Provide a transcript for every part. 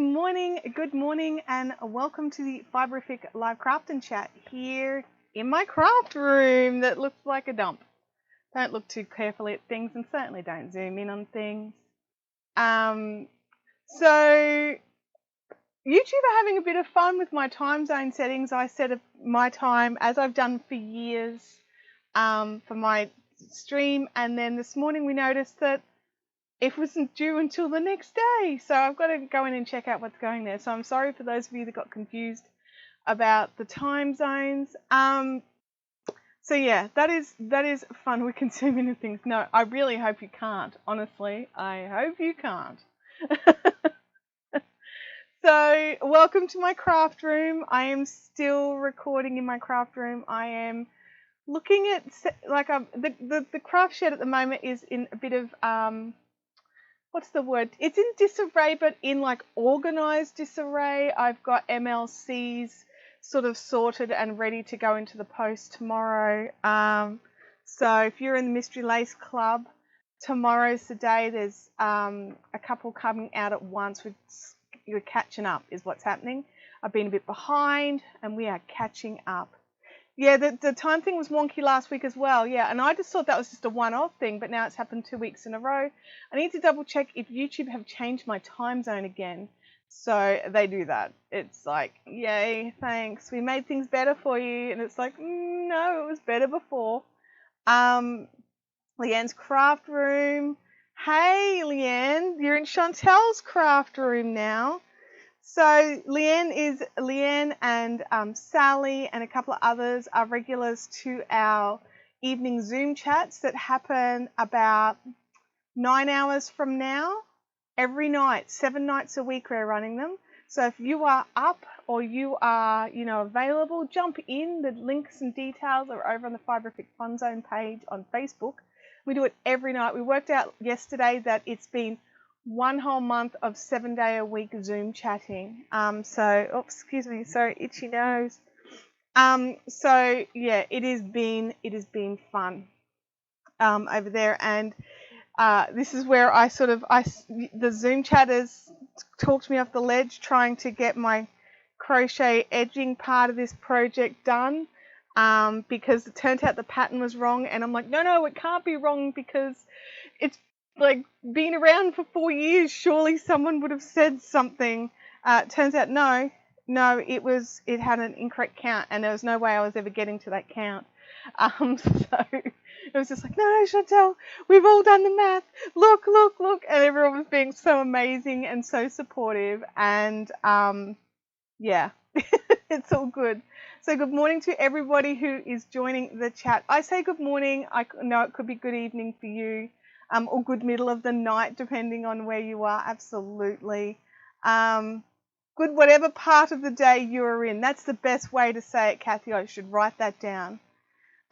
good morning, and welcome to the Fabourite live craft and chat here in my craft room that looks like a dump. Don't look too carefully at things, and certainly don't zoom in on things. So YouTube are having a bit of fun with my time zone settings. I set my time, as I've done for years, for my stream, and then this morning we noticed that it wasn't due until the next day, so I've got to go in and check out what's going there. So I'm sorry for those of you that got confused about the time zones. So yeah, that is fun. We can zoom into things. No, I really hope you can't. Honestly, I hope you can't. So welcome to my craft room. I am still recording in my craft room. I am looking at the craft shed at the moment is in a bit of what's the word? It's in disarray, but in like organized disarray. I've got MLCs sort of sorted and ready to go into the post tomorrow. So if you're in the Mystery Lace Club, tomorrow's the day. There's a couple coming out at once. We're catching up is what's happening. I've been a bit behind and we are catching up. Yeah, the time thing was wonky last week as well. Yeah, and I just thought that was just a one-off thing, but now it's happened 2 weeks in a row. I need to double check if YouTube have changed my time zone again. So they do that. It's like, yay, thanks. We made things better for you. And it's like, no, it was better before. Leanne's craft room. Hey, Leanne, you're in Chantel's craft room now. So Leanne and Sally and a couple of others are regulars to our evening Zoom chats that happen about 9 hours from now. Every night, 7 nights a week we're running them. So if you are up or you are, available, jump in. The links and details are over on the Fabourite Fun Zone page on Facebook. We do it every night. We worked out yesterday that it's been 1 whole month of 7-day-a-week Zoom chatting. Excuse me, sorry, itchy nose. So yeah, it has been fun over there, and this is where the Zoom chatters talked me off the ledge trying to get my crochet edging part of this project done, because it turned out the pattern was wrong, and I'm like, no, it can't be wrong because it's like been around for 4 years. Surely someone would have said something. It turns out no, it had an incorrect count, and there was no way I was ever getting to that count. So it was just like, no, Chantel, we've all done the math. Look, and everyone was being so amazing and so supportive, and yeah, it's all good. So good morning to everybody who is joining the chat. I say good morning. I know it could be good evening for you. Or good middle of the night, depending on where you are, absolutely. Good whatever part of the day you're in. That's the best way to say it, Kathy. I should write that down.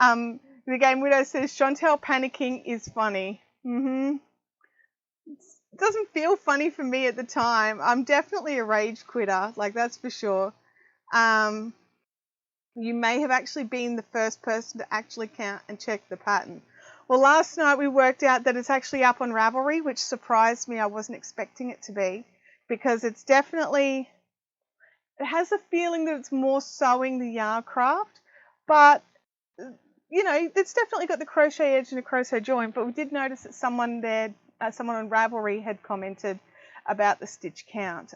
The Game Widow says, Chantel panicking is funny. It doesn't feel funny for me at the time. I'm definitely a rage quitter, like that's for sure. You may have actually been the first person to actually count and check the pattern. Well, last night we worked out that it's actually up on Ravelry, which surprised me. I wasn't expecting it to be, because it has a feeling that it's more sewing the yarn craft, but it's definitely got the crochet edge and a crochet join. But we did notice that someone on Ravelry had commented about the stitch count.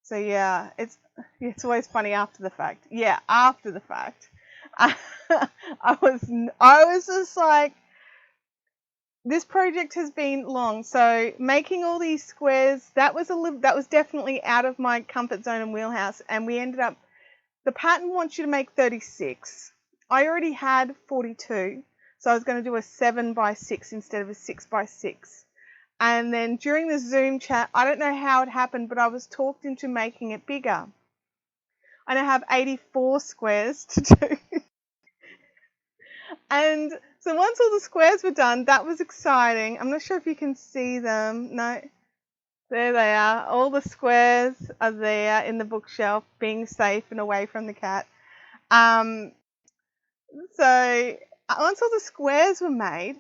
So yeah, it's always funny after the fact. Yeah, after the fact. I was just like, this project has been long. So making all these squares, that was definitely out of my comfort zone and wheelhouse. And we ended up, the pattern wants you to make 36. I already had 42, so I was going to do a 7x6 instead of a 6x6. And then during the Zoom chat, I don't know how it happened, but I was talked into making it bigger. And I have 84 squares to do. And so once all the squares were done, that was exciting. I'm not sure if you can see them. No, there they are. All the squares are there in the bookshelf, being safe and away from the cat. So once all the squares were made,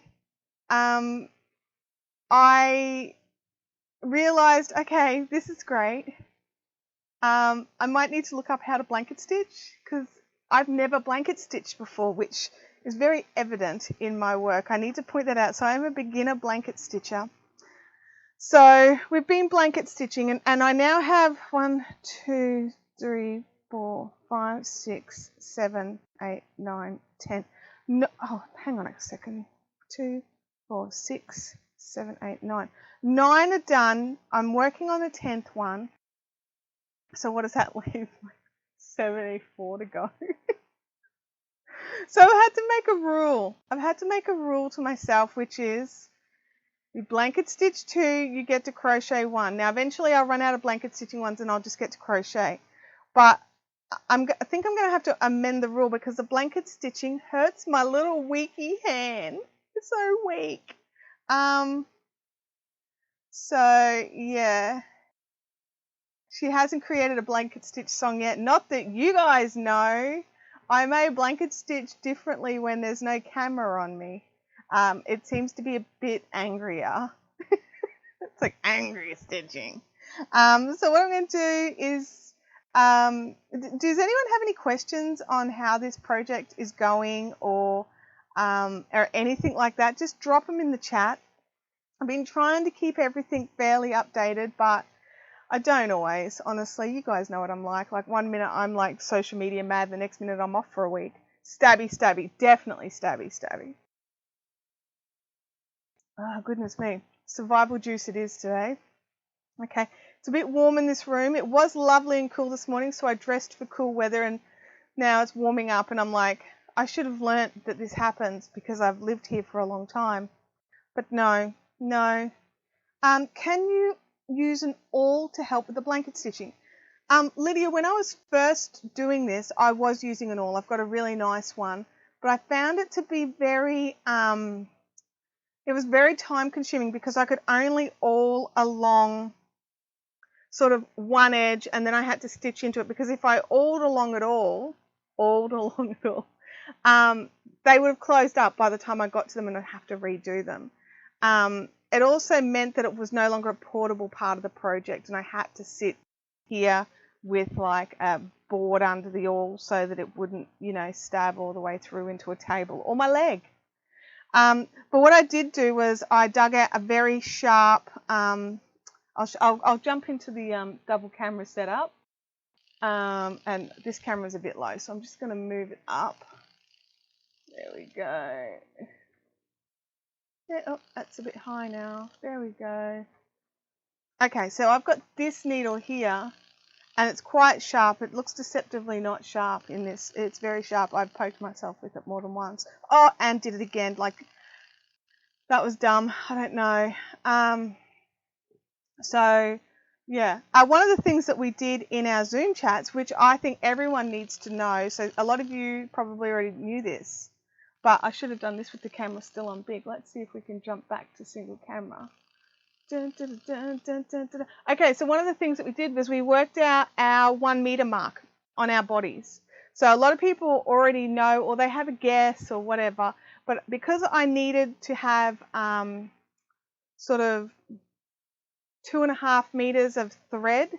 I realized, okay, this is great. I might need to look up how to blanket stitch because I've never blanket stitched before, which is very evident in my work. I need to point that out. So I'm a beginner blanket stitcher. So we've been blanket stitching, and I now have 1, 2, 3, 4, 5, 6, 7, 8, 9, 10. No, oh, hang on a second. 2, 4, 6, 7, 8, 9. 9 are done. I'm working on the 10th one. So what does that leave? 74 to go. So I had to make a rule. I've had to make a rule to myself, which is you blanket stitch 2, you get to crochet 1. Now eventually I'll run out of blanket stitching ones and I'll just get to crochet. But I think I'm going to have to amend the rule because the blanket stitching hurts my little weaky hand. It's so weak. So yeah. She hasn't created a blanket stitch song yet. Not that you guys know. I may blanket stitch differently when there's no camera on me. It seems to be a bit angrier. It's like angry stitching. So what I'm going to do is, does anyone have any questions on how this project is going or anything like that? Just drop them in the chat. I've been trying to keep everything fairly updated, but I don't always, honestly. You guys know what I'm like. Like 1 minute I'm like social media mad, the next minute I'm off for a week. Stabby, stabby, definitely stabby, stabby. Oh, goodness me. Survival juice it is today. Okay, it's a bit warm in this room. It was lovely and cool this morning, so I dressed for cool weather, and now it's warming up, and I'm like, I should have learnt that this happens because I've lived here for a long time. But no. Can you use an awl to help with the blanket stitching? Lydia, when I was first doing this, I was using an awl. I've got a really nice one, but I found it to be very, it was very time consuming because I could only awl along sort of one edge and then I had to stitch into it because if I awled along at all, they would have closed up by the time I got to them and I'd have to redo them. It also meant that it was no longer a portable part of the project and I had to sit here with like a board under the awl so that it wouldn't, stab all the way through into a table or my leg. But what I did do was I dug out a very sharp, I'll jump into the double camera setup, and this camera's a bit low, so I'm just going to move it up. There we go. Yeah, oh, that's a bit high now. There we go. Okay, so I've got this needle here, and it's quite sharp. It looks deceptively not sharp in this. It's very sharp. I've poked myself with it more than once. Oh, and did it again. Like, that was dumb. I don't know. So, yeah. One of the things that we did in our Zoom chats, which I think everyone needs to know, so a lot of you probably already knew this, but I should have done this with the camera still on big. Let's see if we can jump back to single camera. Dun, dun, dun, dun, dun, dun. Okay, so one of the things that we did was we worked out our 1 meter mark on our bodies. So a lot of people already know or they have a guess or whatever, but because I needed to have sort of 2.5 meters of thread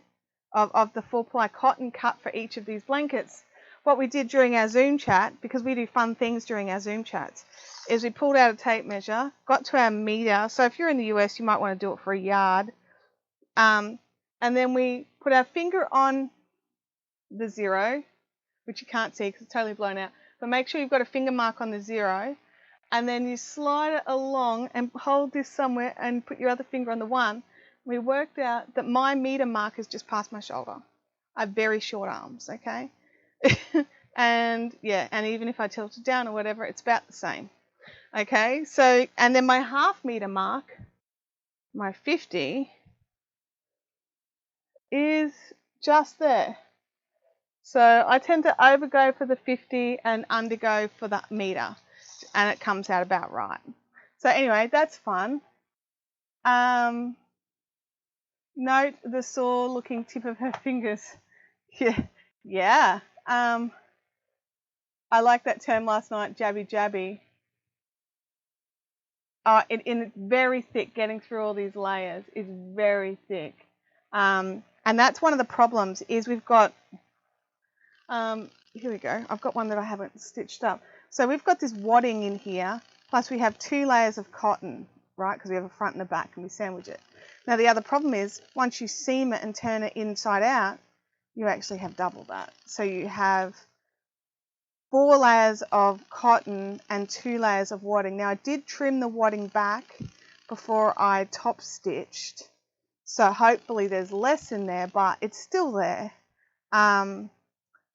of the 4-ply cotton cut for each of these blankets, what we did during our Zoom chat, because we do fun things during our Zoom chats, is we pulled out a tape measure, got to our meter. So if you're in the US, you might want to do it for a yard. And then we put our finger on the 0, which you can't see because it's totally blown out. But make sure you've got a finger mark on the 0. And then you slide it along and hold this somewhere and put your other finger on the 1. We worked out that my meter mark is just past my shoulder. I have very short arms, okay? And yeah, and even if I tilt it down or whatever, it's about the same. Okay, so, and then my half meter mark, my 50, is just there. So I tend to overgo for the 50 and undergo for the meter, and it comes out about right. So anyway, that's fun. Note the sore looking tip of her fingers. Yeah. I like that term last night, jabby jabby. it's very thick. Getting through all these layers is very thick. And that's one of the problems is we've got, here we go. I've got one that I haven't stitched up. So we've got this wadding in here, plus we have 2 layers of cotton, right? Because we have a front and a back and we sandwich it. Now the other problem is once you seam it and turn it inside out, you actually have double that. So you have 4 layers of cotton and 2 layers of wadding. Now I did trim the wadding back before I top stitched, so hopefully there's less in there, but it's still there.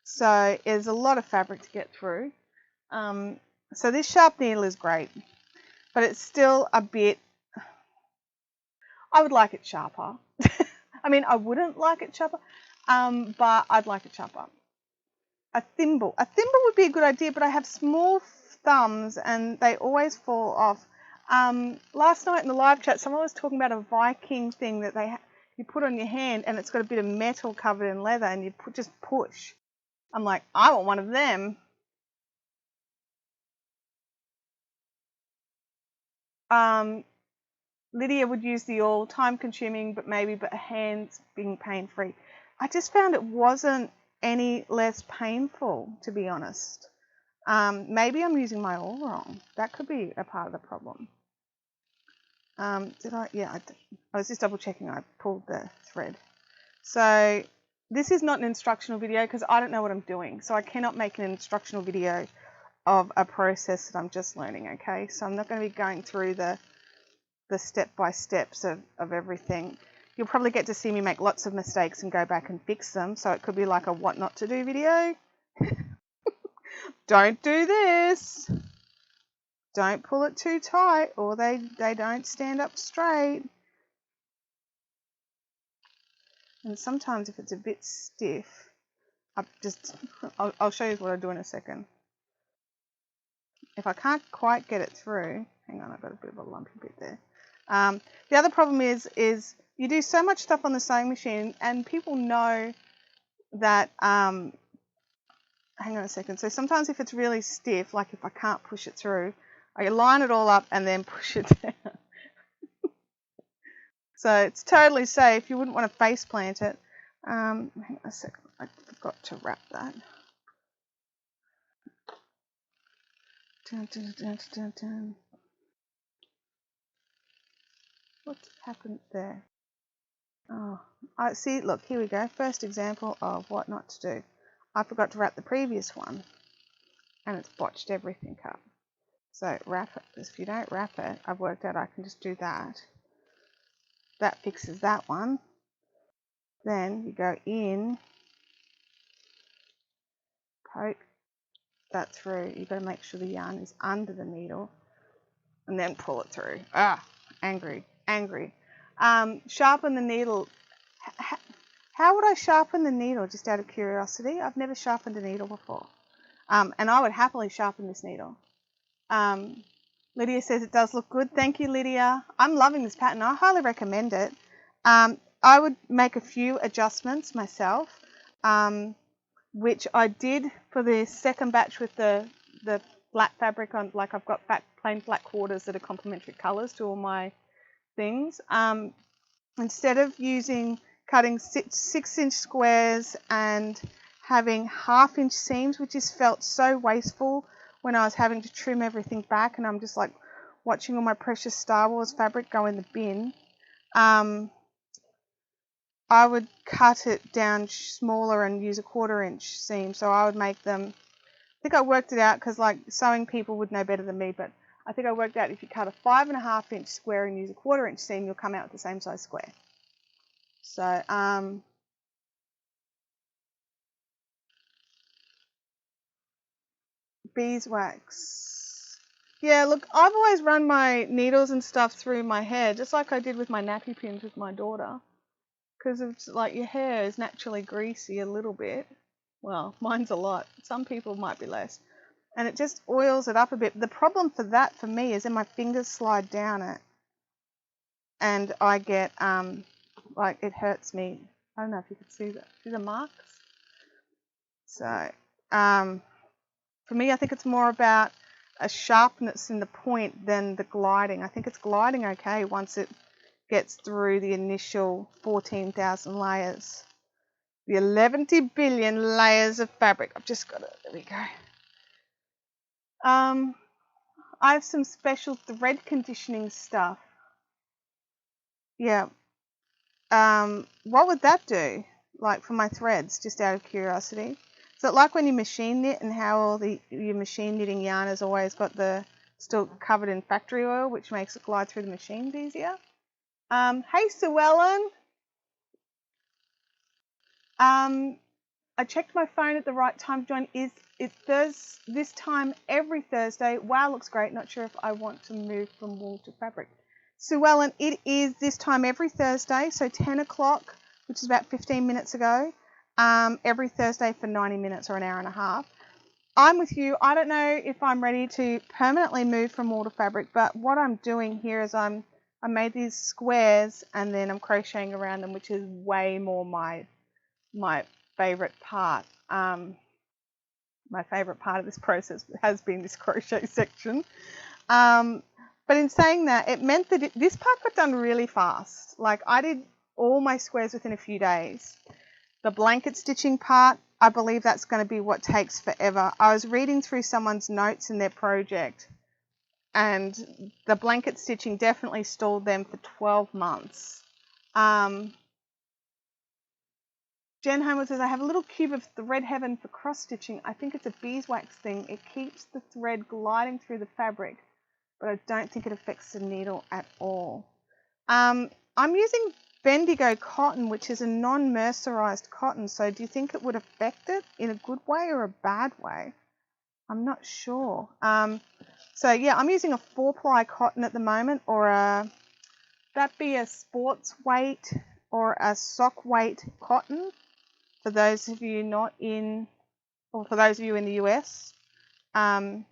So there's a lot of fabric to get through. So this sharp needle is great, but it's still a bit, I would like it sharper. I mean, I wouldn't like it sharper, but I'd like it sharper. A thimble would be a good idea, but I have small thumbs and they always fall off. Last night in the live chat, someone was talking about a Viking thing that you put on your hand and it's got a bit of metal covered in leather and you just push. I'm like, I want one of them. Lydia would use the awl, time consuming, but hands being pain free. I just found it wasn't any less painful, to be honest. Maybe I'm using my awl wrong. That could be a part of the problem. Did I? Yeah, I was just double checking. I pulled the thread. So this is not an instructional video because I don't know what I'm doing. So I cannot make an instructional video of a process that I'm just learning, okay? So I'm not going to be going through the step-by-steps of everything. You'll probably get to see me make lots of mistakes and go back and fix them. So it could be like a what not to do video. Don't do this. Don't pull it too tight or they don't stand up straight. And sometimes if it's a bit stiff, I'll show you what I do in a second. If I can't quite get it through, hang on, I've got a bit of a lumpy bit there. The other problem is you do so much stuff on the sewing machine and people know that, hang on a second. So sometimes if it's really stiff, like if I can't push it through, I line it all up and then push it down. So it's totally safe. You wouldn't want to face plant it. Hang on a second. I forgot to wrap that. Dun, dun, dun, dun, dun. What's happened there? Oh, I see. Look, here we go. First example of what not to do. I forgot to wrap the previous one, and it's botched everything up. So wrap it. Because if you don't wrap it, I've worked out I can just do that. That fixes that one. Then you go in, poke that through. You've got to make sure the yarn is under the needle, and then pull it through. Ah, angry. Sharpen the needle. How would I sharpen the needle? Just out of curiosity, I've never sharpened a needle before, and I would happily sharpen this needle. Lydia says it does look good. Thank you, Lydia. I'm loving this pattern. I highly recommend it. I would make a few adjustments myself, which I did for the second batch with the black fabric on. Like I've got plain black quarters that are complementary colours to all my things. Instead of cutting 6-inch squares and having 1/2-inch seams, which just felt so wasteful when I was having to trim everything back, and I'm just like watching all my precious Star Wars fabric go in the bin. I would cut it down smaller and use a 1/4-inch seam. So I would make them, I think I worked it out because like sewing people would know better than me, but I think I worked out if you cut a 5.5-inch square and use a 1/4-inch seam, you'll come out with the same size square. So, beeswax. Yeah, look, I've always run my needles and stuff through my hair, just like I did with my nappy pins with my daughter. Because it's like your hair is naturally greasy a little bit. Well, mine's a lot. Some people might be less. And it just oils it up a bit. The problem for that for me is then my fingers slide down it. And I get, like it hurts me. I don't know if you can see that. See the marks? So, for me, I think it's more about a sharpness in the point than the gliding. I think it's gliding okay once it gets through the initial 14,000 layers. The 11 billion layers of fabric. I've just got it. There we go. I have some special thread conditioning stuff. Yeah. What would that do? Like for my threads, just out of curiosity. Is it like when you machine knit and how all your machine knitting yarn has always got still covered in factory oil, which makes it glide through the machines easier? Hey, Sue Ellen. I checked my phone at the right time to join. Is it this time every Thursday? Wow, looks great. Not sure if I want to move from wool to fabric. Sue Ellen, it is this time every Thursday, so 10 o'clock, which is about 15 minutes ago, every Thursday for 90 minutes or an hour and a half. I'm with you. I don't know if I'm ready to permanently move from wool to fabric, but what I'm doing here is I made these squares and then I'm crocheting around them, which is way more my favorite part. My favorite part of this process has been this crochet section. But in saying that, it meant that this part got done really fast. Like I did all my squares within a few days. The blanket stitching part, I believe that's going to be what takes forever. I was reading through someone's notes in their project and the blanket stitching definitely stalled them for 12 months. Jen Homer says, I have a little cube of Thread Heaven for cross stitching. I think it's a beeswax thing. It keeps the thread gliding through the fabric, but I don't think it affects the needle at all. I'm using Bendigo cotton, which is a non-mercerized cotton. So do you think it would affect it in a good way or a bad way? I'm not sure. So yeah, I'm using a 4-ply cotton at the moment, or that be a sports weight or a sock weight cotton. For those of you not in, or for those of you in the US. Oh,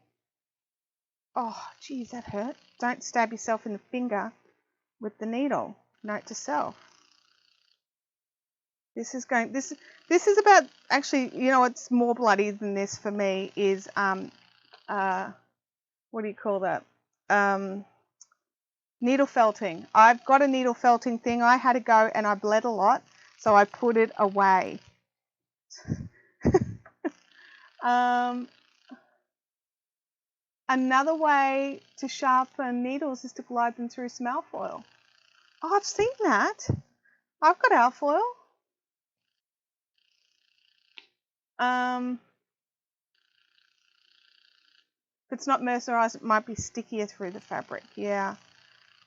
geez, that hurt. Don't stab yourself in the finger with the needle. Note to self. This is about, actually, you know what's more bloody than this for me is, what do you call that? Needle felting. I've got a needle felting thing. I had to go and I bled a lot, so I put it away. Another way to sharpen needles is to glide them through some alfoil. Oh, I've seen that. I've got alfoil. If it's not mercerized, it might be stickier through the fabric. Yeah.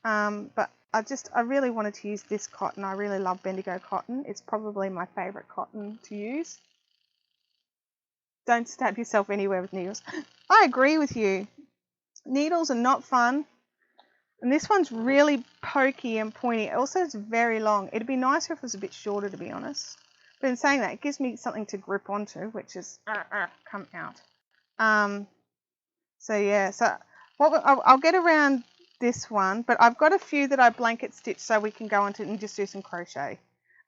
But I really wanted to use this cotton. I really love Bendigo cotton. It's probably my favorite cotton to use. Don't stab yourself anywhere with needles. I agree with you. Needles are not fun. And this one's really pokey and pointy. Also, it's very long. It'd be nicer if it was a bit shorter, to be honest. But in saying that, it gives me something to grip onto, which is come out. So yeah, so I'll get around this one, but I've got a few that I blanket stitch so we can go into it and just do some crochet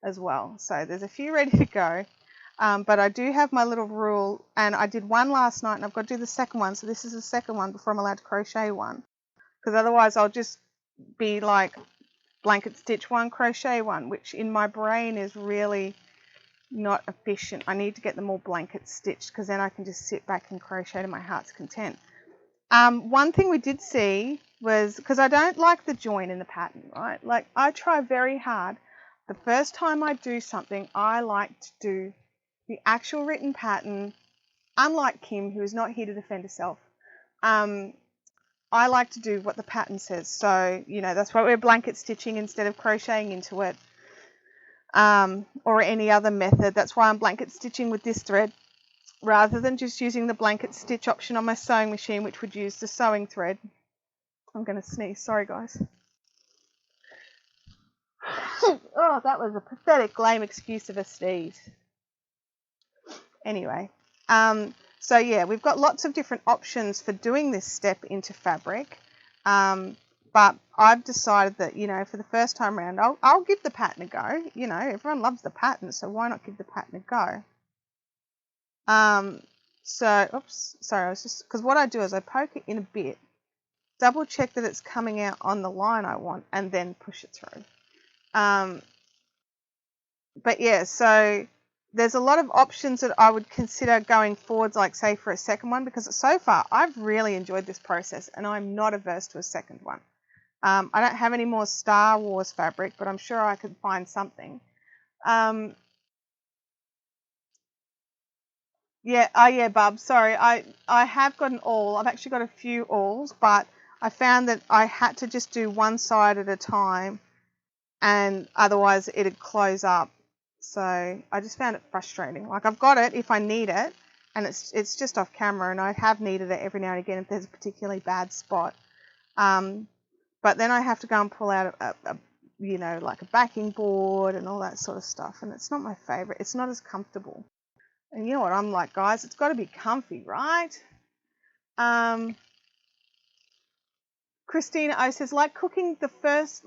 as well. So there's a few ready to go. But I do have my little rule, and I did one last night and I've got to do the second one. So this is the second one before I'm allowed to crochet one. Because otherwise I'll just be like blanket stitch one, crochet one, which in my brain is really not efficient. I need to get them all blanket stitched because then I can just sit back and crochet to my heart's content. One thing we did see was, because I don't like the join in the pattern, right? Like I try very hard. The first time I do something, I like to do the actual written pattern, unlike Kim, who is not here to defend herself. I like to do what the pattern says. So, you know, that's why we're blanket stitching instead of crocheting into it, or any other method. That's why I'm blanket stitching with this thread rather than just using the blanket stitch option on my sewing machine, which would use the sewing thread. I'm going to sneeze. Sorry, guys. Oh, that was a pathetic, lame excuse of a sneeze. Anyway, so yeah, we've got lots of different options for doing this step into fabric, but I've decided that, you know, for the first time around, I'll give the pattern a go. You know, everyone loves the pattern, so why not give the pattern a go? So, oops, sorry, I was just, because what I do is I poke it in a bit, double check that it's coming out on the line I want, and then push it through. But yeah, so there's a lot of options that I would consider going forwards, like say for a second one, because so far I've really enjoyed this process and I'm not averse to a second one. I don't have any more Star Wars fabric, but I'm sure I could find something. Yeah, oh yeah, Bub, sorry. I have got an awl. I've actually got a few awls, but I found that I had to just do one side at a time and otherwise it'd close up. So I just found it frustrating. Like I've got it if I need it, and it's just off camera, and I have needed it every now and again if there's a particularly bad spot. But then I have to go and pull out a you know, like a backing board and all that sort of stuff, and it's not my favorite. It's not as comfortable. And you know what I'm like, guys? It's got to be comfy, right? Christina O says, like cooking the first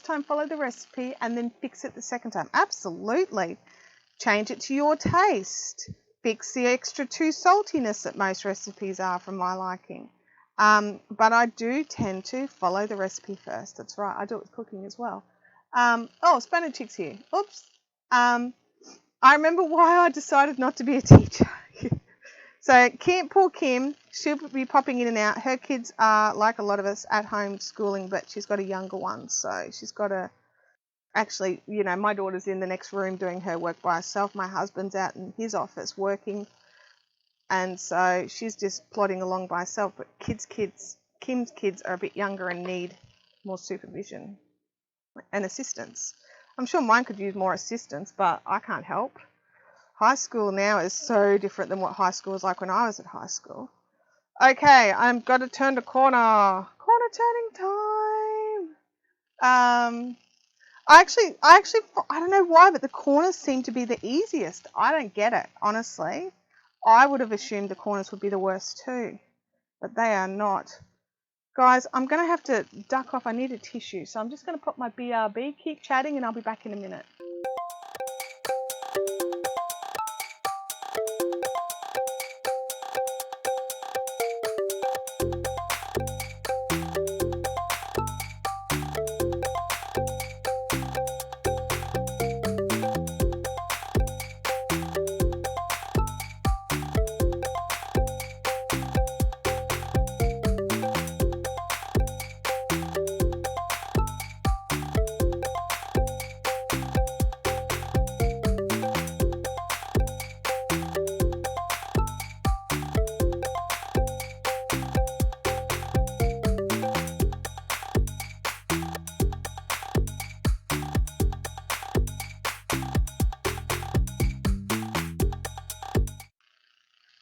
time, follow the recipe and then fix it the second time. Absolutely. Change it to your taste. Fix the extra too saltiness that most recipes are from my liking. But I do tend to follow the recipe first. That's right. I do it with cooking as well. Oh, Spanish Chick's here. Oops. I remember why I decided not to be a teacher. So poor Kim, she'll be popping in and out. Her kids are, like a lot of us, at home schooling, but she's got a younger one. So she's got to actually, you know, my daughter's in the next room doing her work by herself. My husband's out in his office working. And so she's just plodding along by herself. But Kim's kids are a bit younger and need more supervision and assistance. I'm sure mine could use more assistance, but I can't help. High school now is so different than what high school was like when I was at high school. Okay, I'm got to turn the corner. Corner turning time. I don't know why, but the corners seem to be the easiest. I don't get it, honestly. I would have assumed the corners would be the worst too, but they are not. Guys, I'm going to have to duck off. I need a tissue, so I'm just going to pop my BRB. Keep chatting, and I'll be back in a minute.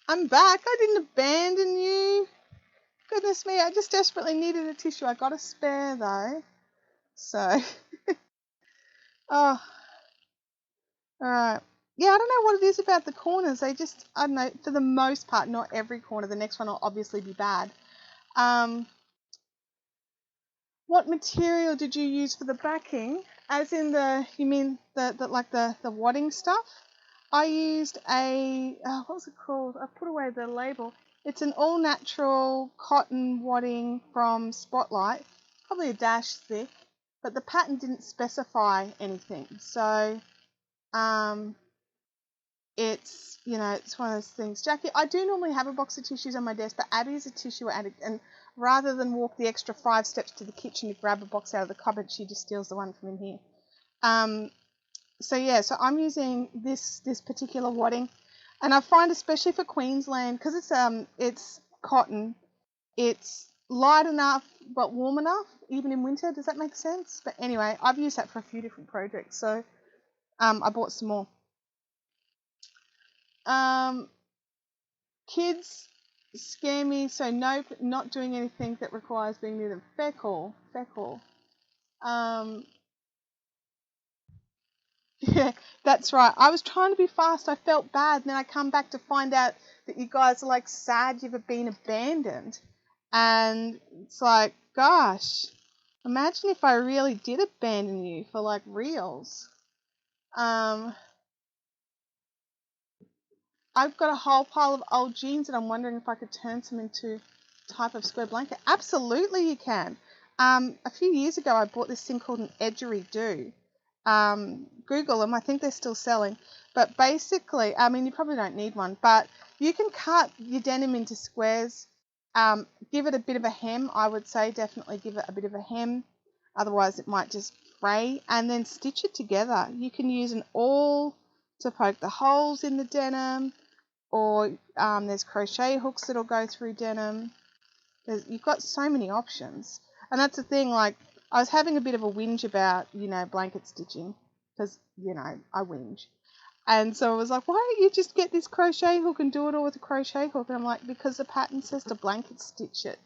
I'm back. I didn't abandon you. Goodness me, I just desperately needed a tissue. I got a spare though. So, oh, alright. Yeah, I don't know what it is about the corners. They just, I don't know, for the most part, not every corner. The next one will obviously be bad. What material did you use for the backing? As in you mean the wadding stuff? I used what was it called? I put away the label. It's an all-natural cotton wadding from Spotlight, probably a dash thick, but the pattern didn't specify anything. So, it's, you know, it's one of those things. Jackie, I do normally have a box of tissues on my desk, but Abby's a tissue addict, and rather than walk the extra 5 steps to the kitchen to grab a box out of the cupboard, she just steals the one from in here. So yeah, so I'm using this particular wadding, and I find especially for Queensland, because it's cotton, it's light enough but warm enough even in winter. Does that make sense? But anyway, I've used that for a few different projects, so I bought some more. Kids scare me, so nope, not doing anything that requires being near them. Fair call. Yeah, that's right. I was trying to be fast. I felt bad. And then I come back to find out that you guys are like sad you've been abandoned. And it's like, gosh, imagine if I really did abandon you for like reals. I've got a whole pile of old jeans and I'm wondering if I could turn some into a type of square blanket. Absolutely you can. A few years ago I bought this thing called an edgery-do. Google them, I think they're still selling. But basically, I mean, you probably don't need one, but you can cut your denim into squares. Give it a bit of a hem, I would say. Definitely give it a bit of a hem. Otherwise, it might just fray. And then stitch it together. You can use an awl to poke the holes in the denim, or there's crochet hooks that'll go through denim. You've got so many options. And that's the thing, like, I was having a bit of a whinge about, blanket stitching, because, I whinge. And so I was like, why don't you just get this crochet hook and do it all with a crochet hook? And I'm like, because the pattern says to blanket stitch it,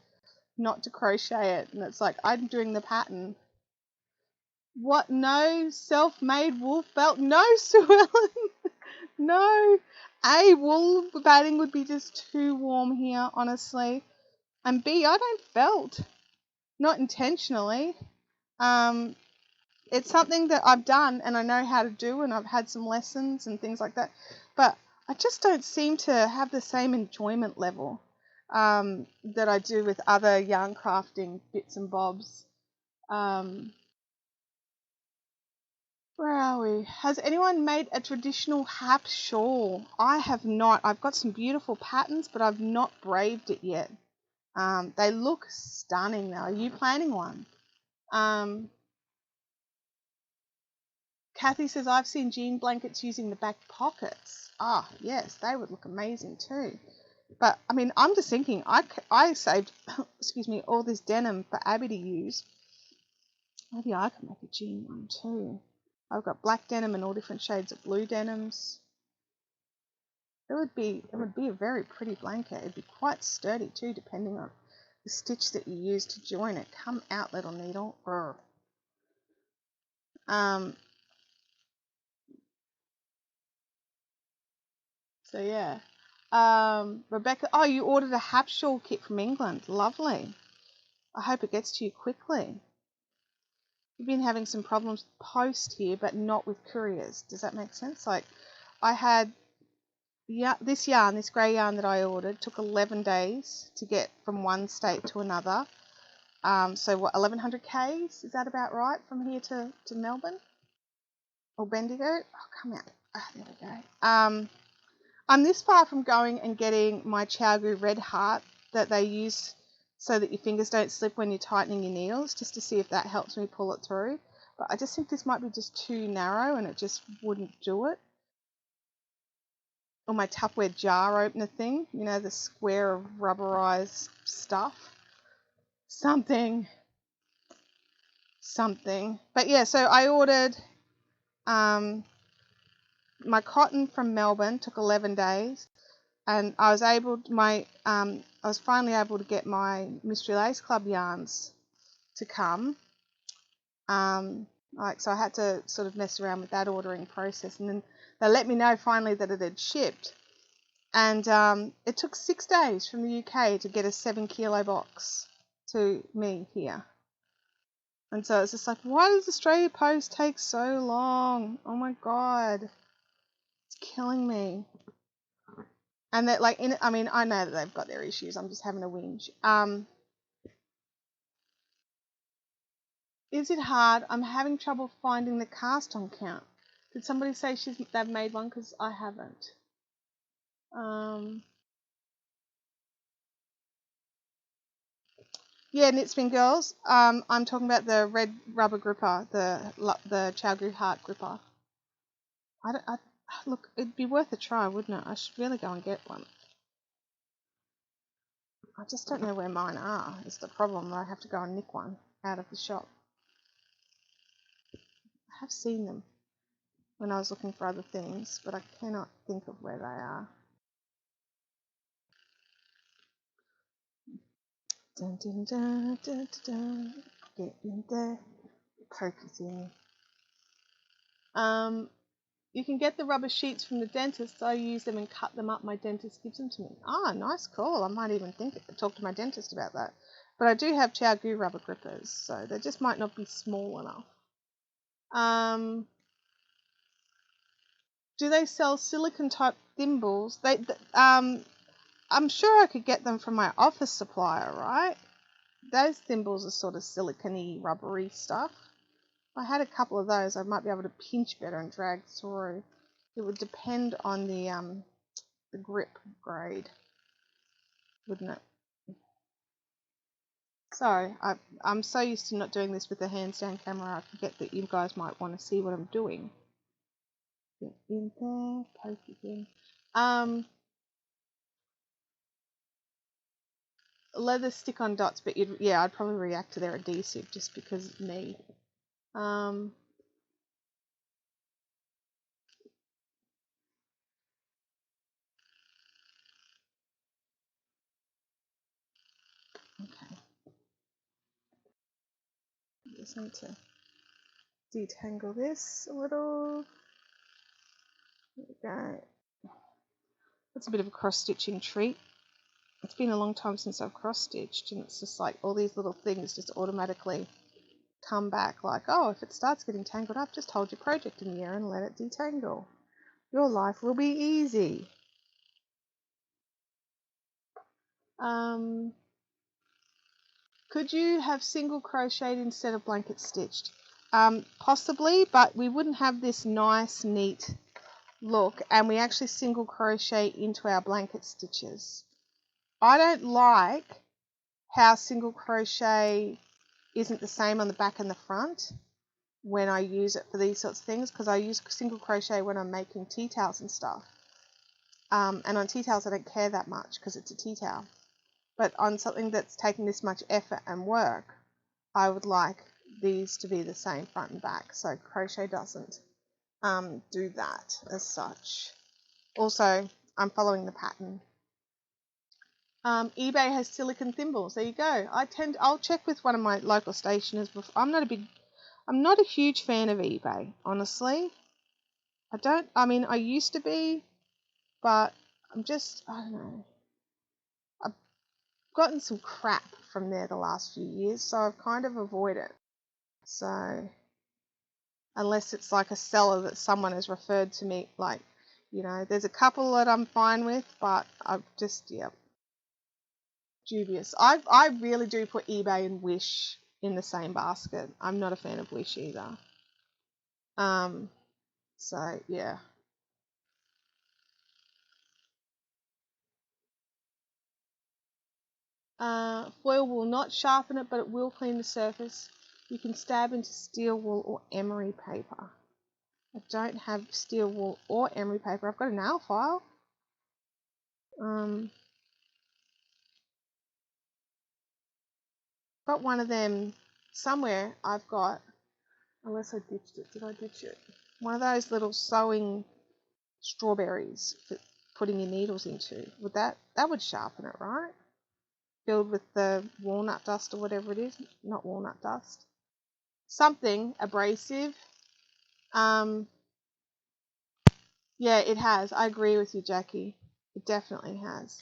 not to crochet it. And it's like, I'm doing the pattern. What? No self-made wolf belt? No, Sue Ellen. No. A, wool batting would be just too warm here, honestly. And B, I don't felt. Not intentionally. It's something that I've done and I know how to do, and I've had some lessons and things like that. But I just don't seem to have the same enjoyment level that I do with other yarn crafting bits and bobs. Where are we? Has anyone made a traditional hap shawl? I have not. I've got some beautiful patterns, but I've not braved it yet. They look stunning though. Are you planning one? Kathy says, I've seen jean blankets using the back pockets. Ah, yes, they would look amazing too. But, I mean, I'm just thinking, I saved, excuse me, all this denim for Abby to use. Maybe I could make a jean one too. I've got black denim and all different shades of blue denims. It would be a very pretty blanket. It'd be quite sturdy too, depending on the stitch that you use to join it. Come out, little needle. So yeah. Rebecca, oh, you ordered a hap shawl kit from England. Lovely. I hope it gets to you quickly. We've been having some problems with post here, but not with couriers. Does that make sense? Like, I had this grey yarn that I ordered took 11 days to get from one state to another. So what, 1100 Ks? Is that about right from here to Melbourne? Or Bendigo? Oh, come out. Ah, there we go. I'm this far from going and getting my Chiaogu Red Heart that they use so that your fingers don't slip when you're tightening your needles, just to see if that helps me pull it through. But I just think this might be just too narrow and it just wouldn't do it. Or my Tupperware jar opener thing, the square of rubberized stuff. Something. But yeah, so I ordered my cotton from Melbourne, took 11 days. And I was finally able to get my Mystery Lace Club yarns to come. So I had to sort of mess around with that ordering process, and then they let me know finally that it had shipped. And it took 6 days from the UK to get a 7-kilo box to me here. And so it's just like, why does Australia Post take so long? Oh my God, it's killing me. And that, like, I know that they've got their issues. I'm just having a whinge. Is it hard? I'm having trouble finding the cast on count. Did somebody say they've made one? Because I haven't. Yeah, Knitspin Girls. I'm talking about the red rubber gripper, the Chiaogu Heart gripper. Look, it'd be worth a try, wouldn't it? I should really go and get one. I just don't know where mine are. It's the problem. I have to go and nick one out of the shop. I have seen them when I was looking for other things, but I cannot think of where they are. Dun, dun, dun, dun, dun, dun. Get in there, poke it in. You can get the rubber sheets from the dentist. I use them and cut them up. My dentist gives them to me. Ah, nice call. I might even talk to my dentist about that. But I do have Chiaogu rubber grippers, so they just might not be small enough. Do they sell silicone type thimbles, I'm sure I could get them from my office supplier, right? Those thimbles are sort of silicone-y, rubbery stuff. If I had a couple of those, I might be able to pinch better and drag through. It would depend on the grip grade, wouldn't it? Sorry, I'm so used to not doing this with the handstand camera, I forget that you guys might want to see what I'm doing. Get in there, poke it in. Leather stick-on dots, but yeah, I'd probably react to their adhesive just because of me. Okay. Just need to detangle this a little. There we go. That's a bit of a cross-stitching treat. It's been a long time since I've cross-stitched, and it's just like all these little things just automatically come back like, oh, if it starts getting tangled up, just hold your project in the air and let it detangle. Your life will be easy. Could you have single crocheted instead of blanket stitched? Possibly, but we wouldn't have this nice, neat look, and we actually single crochet into our blanket stitches. I don't like how single crochet isn't the same on the back and the front when I use it for these sorts of things, because I use single crochet when I'm making tea towels and stuff. And on tea towels I don't care that much because it's a tea towel. But on something that's taking this much effort and work, I would like these to be the same front and back. So crochet doesn't do that as such. Also, I'm following the pattern. eBay has silicone thimbles. There you go. I'll check with one of my local stationers. I'm not a huge fan of eBay, honestly. I used to be, but I don't know. I've gotten some crap from there the last few years, so I've kind of avoided it. So, unless it's like a seller that someone has referred to me, like, there's a couple that I'm fine with, but I've just, dubious. I really do put eBay and Wish in the same basket. I'm not a fan of Wish either. So yeah. Foil will not sharpen it, but it will clean the surface. You can stab into steel wool or emery paper. I don't have steel wool or emery paper. I've got a nail file. Got one of them somewhere. I've got, unless I ditched it. Did I ditch it? One of those little sewing strawberries for putting your needles into. That would sharpen it, right? Filled with the walnut dust or whatever it is. Not walnut dust. Something abrasive. Yeah, it has. I agree with you, Jackie. It definitely has.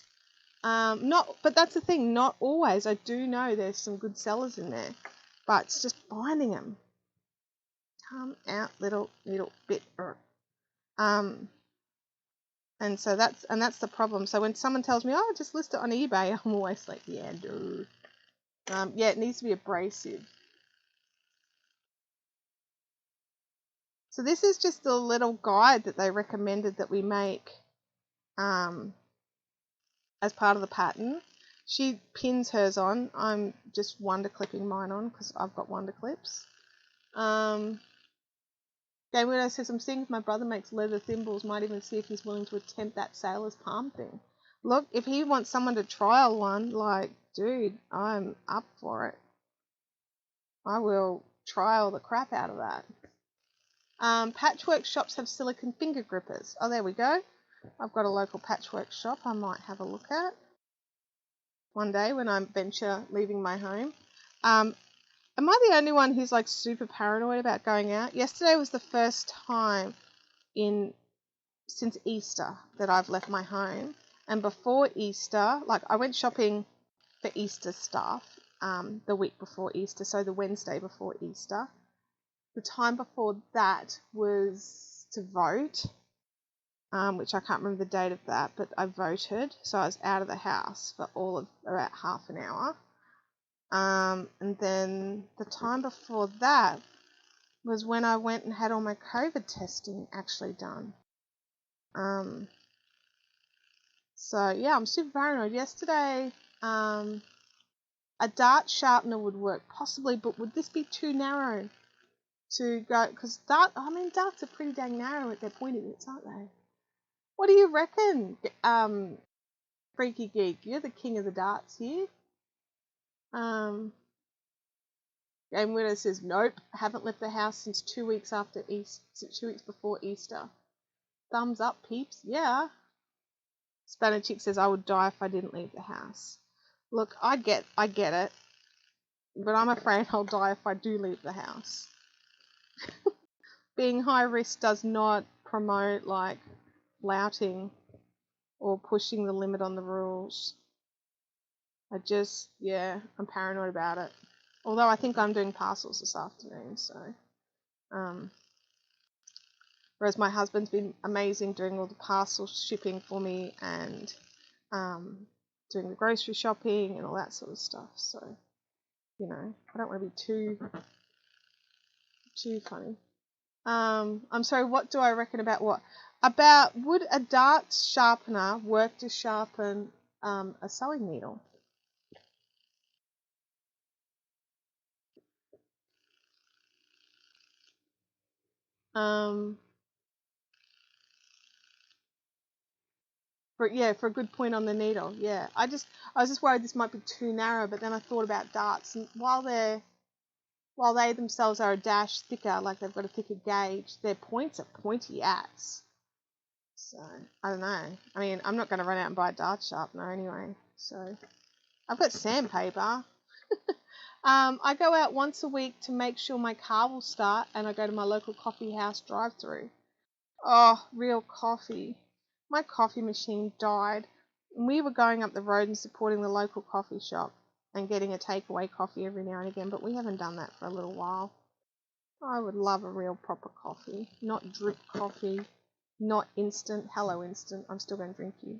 But that's the thing. Not always. I do know there's some good sellers in there, but it's just finding them. Come out, little bit. And so that's the problem. So when someone tells me, "Oh, just list it on eBay," I'm always like, "Yeah, dude." Yeah, it needs to be abrasive. So this is just a little guide that they recommended that we make as part of the pattern. She pins hers on. I'm just wonder clipping mine on because I've got wonder clips. Game Widow says, I'm seeing if my brother makes leather thimbles, might even see if he's willing to attempt that sailor's palm thing. Look, if he wants someone to trial one, like, dude, I'm up for it. I will trial the crap out of that. Patchwork shops have silicone finger grippers. Oh, there we go. I've got a local patchwork shop I might have a look at one day when I venture leaving my home. Am I the only one who's like super paranoid about going out? Yesterday was the first time since Easter that I've left my home. And before Easter, like I went shopping for Easter stuff the week before Easter, so the Wednesday before Easter. The time before that was to vote. which I can't remember the date of that, but I voted, so I was out of the house for all of about half an hour. And then the time before that was when I went and had all my COVID testing actually done. So yeah, I'm super paranoid. Yesterday, a dart sharpener would work possibly, but would this be too narrow to go? Because darts are pretty dang narrow at their pointy bits, aren't they? What do you reckon, Freaky Geek? You're the king of the darts here. Game Winner says, nope, haven't left the house since 2 weeks after Easter, 2 weeks before Easter. Thumbs up, peeps. Yeah. Spanner Chick says, I would die if I didn't leave the house. Look, I get it, but I'm afraid I'll die if I do leave the house. Being high risk does not promote like flouting or pushing the limit on the rules. I'm paranoid about it. Although I think I'm doing parcels this afternoon, so. Whereas my husband's been amazing doing all the parcel shipping for me and doing the grocery shopping and all that sort of stuff. So, you know, I don't want to be too funny. I'm sorry, what do I reckon about what? About would a dart sharpener work to sharpen a sewing needle? For a good point on the needle. Yeah, I was just worried this might be too narrow, but then I thought about darts, and while they themselves are a dash thicker, like they've got a thicker gauge, their points are pointy ats. So I don't know. I mean, I'm not going to run out and buy a dart sharpener anyway. So I've got sandpaper. I go out once a week to make sure my car will start, and I go to my local coffee house drive-through. Oh, real coffee. My coffee machine died. And we were going up the road and supporting the local coffee shop and getting a takeaway coffee every now and again, but we haven't done that for a little while. I would love a real proper coffee, not drip coffee, not instant. Hello, instant. I'm still going to drink you.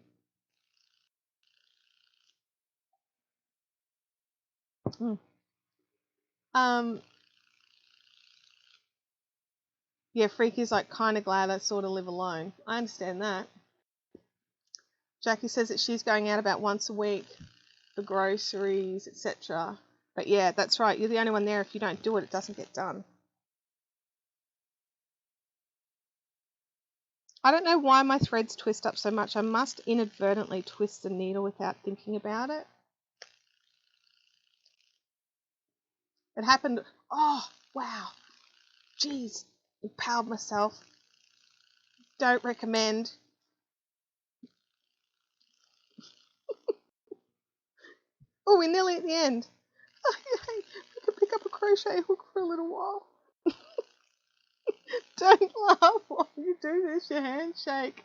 Yeah, Freaky's like kind of glad I sort of live alone. I understand that. Jackie says that she's going out about once a week for groceries, etc. But yeah, that's right. You're the only one there. If you don't do it, it doesn't get done. I don't know why my threads twist up so much. I must inadvertently twist the needle without thinking about it. It happened. Oh, wow. Jeez. Impaled myself. Don't recommend. Oh, we're nearly at the end. Oh, yay. We can pick up a crochet hook for a little while. Don't laugh while you do this. Your hands shake.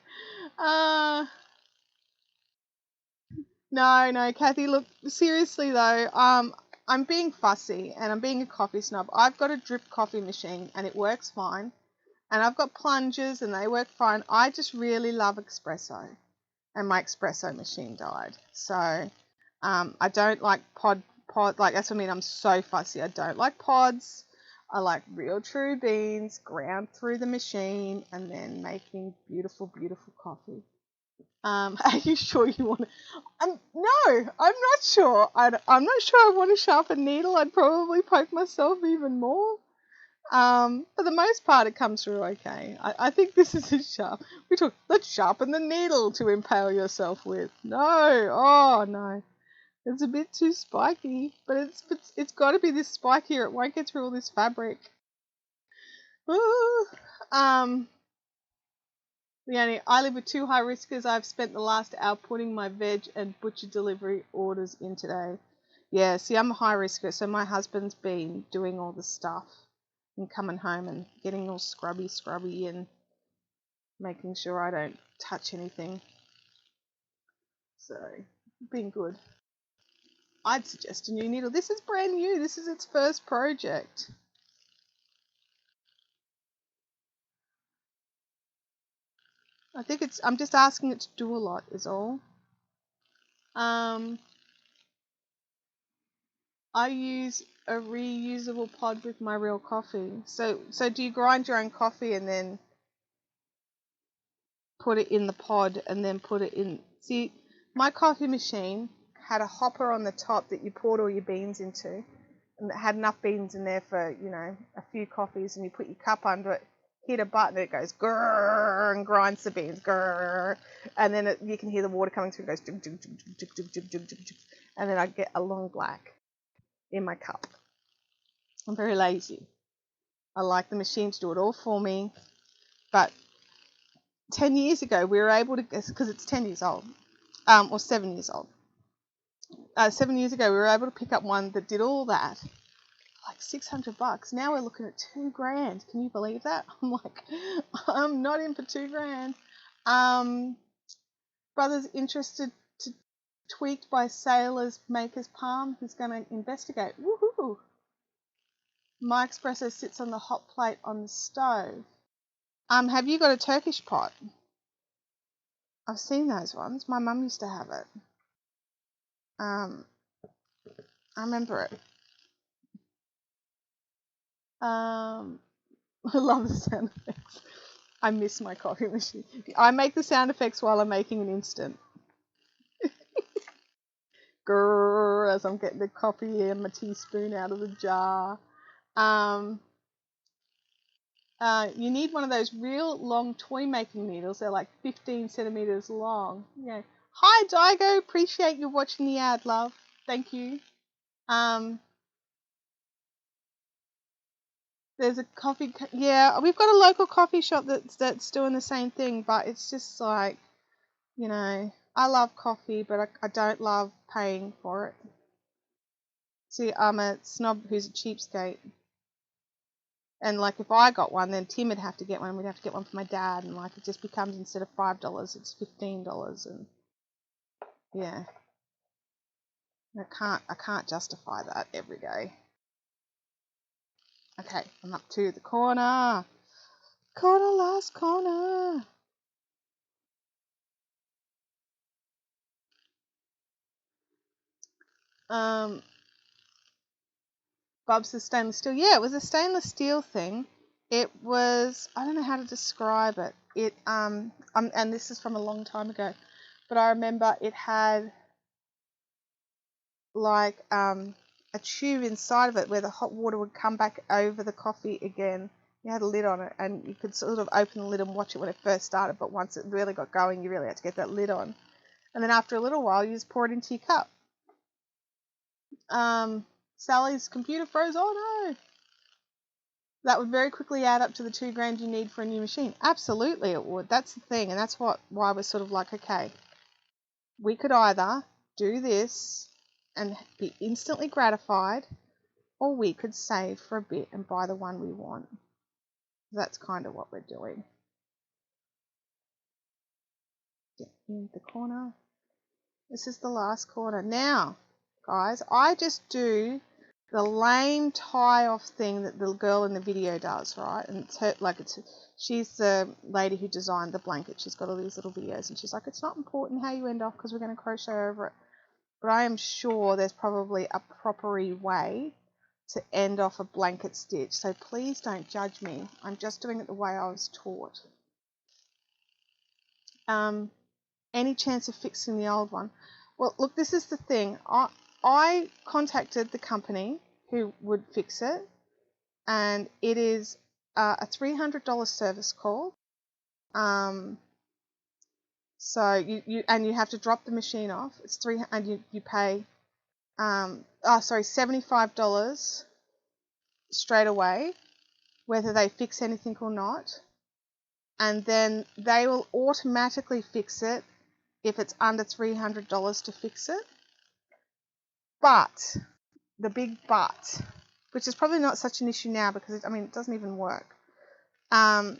No, Kathy. Look, seriously though, I'm being fussy and I'm being a coffee snob. I've got a drip coffee machine and it works fine, and I've got plungers and they work fine. I just really love espresso, and my espresso machine died. So, I don't like pod. Like that's what I mean. I'm so fussy. I don't like pods. I like real true beans ground through the machine and then making beautiful, beautiful coffee. Are you sure you want to? No, I'm not sure. I'm not sure I want to sharpen needle. I'd probably poke myself even more. For the most part, it comes through okay. I think this is a sharp. Let's sharpen the needle to impale yourself with. No, oh no. It's a bit too spiky, but it's got to be this spiky or it won't get through all this fabric. I live with two high riskers. I've spent the last hour putting my veg and butcher delivery orders in today. Yeah, see, I'm a high risker, so my husband's been doing all the stuff and coming home and getting all scrubby and making sure I don't touch anything. So, been good. I'd suggest a new needle. This is brand new. This is its first project. I think I'm just asking it to do a lot is all. I use a reusable pod with my real coffee. So do you grind your own coffee and then put it in the pod and then put it in? See, my coffee machine had a hopper on the top that you poured all your beans into, and it had enough beans in there for, you know, a few coffees, and you put your cup under it, hit a button, it goes grrr and grinds the beans, grrr, and then you can hear the water coming through, it goes jug, jug, jug, jug, jug, jug, jug, jug, jug, and then I get a long black in my cup. I'm very lazy. I like the machine to do it all for me, but 10 years ago we were able to, because it's 10 years old, or 7 years old. 7 years ago we were able to pick up one that did all that, like $600. Now we're looking at $2,000. Can you believe that? I'm like, I'm not in for $2,000. Brother's interested to tweaked by sailors maker's palm. He's going to investigate. Woohoo! My espresso sits on the hot plate on the stove. Have you got a Turkish pot? I've seen those ones. My mum used to have it. I remember it. I love the sound effects. I miss my coffee machine. I make the sound effects while I'm making an instant. Grrr, as I'm getting the coffee and my teaspoon out of the jar. You need one of those real long toy making needles. They're like 15 centimeters long. Yeah. Hi, Daigo. Appreciate you watching the ad, love. Thank you. There's a coffee. Yeah, we've got a local coffee shop that's doing the same thing, but it's just like, you know, I love coffee, but I don't love paying for it. See, I'm a snob who's a cheapskate. And like if I got one, then Tim would have to get one. We'd have to get one for my dad, and like it just becomes, instead of $5, it's $15, and yeah, I can't justify that every day. Okay, I'm up to the corner. Last corner. Bob says stainless steel. Yeah, it was a stainless steel thing. It was, I don't know how to describe it. And this is from a long time ago, but I remember it had like a tube inside of it where the hot water would come back over the coffee again. You had a lid on it, and you could sort of open the lid and watch it when it first started, but once it really got going, you really had to get that lid on. And then after a little while, you just pour it into your cup. Sally's computer froze. Oh no! That would very quickly add up to the $2,000 you need for a new machine. Absolutely it would. That's the thing, and that's why we're sort of like, okay, we could either do this and be instantly gratified, or we could save for a bit and buy the one we want. That's kind of what we're doing. Get in the corner. This is the last corner. Now, guys, I just do the lame tie-off thing that the girl in the video does, right? And it's her, like she's the lady who designed the blanket. She's got all these little videos, and she's like, it's not important how you end off because we're going to crochet over it. But I am sure there's probably a proper way to end off a blanket stitch. So please don't judge me. I'm just doing it the way I was taught. Any chance of fixing the old one? Well, look, this is the thing. I contacted the company who would fix it, and it is a $300 service call. So you have to drop the machine off. It's and you pay $75 straight away, whether they fix anything or not, and then they will automatically fix it if it's under $300 to fix it. But the big but, which is probably not such an issue now because it doesn't even work. They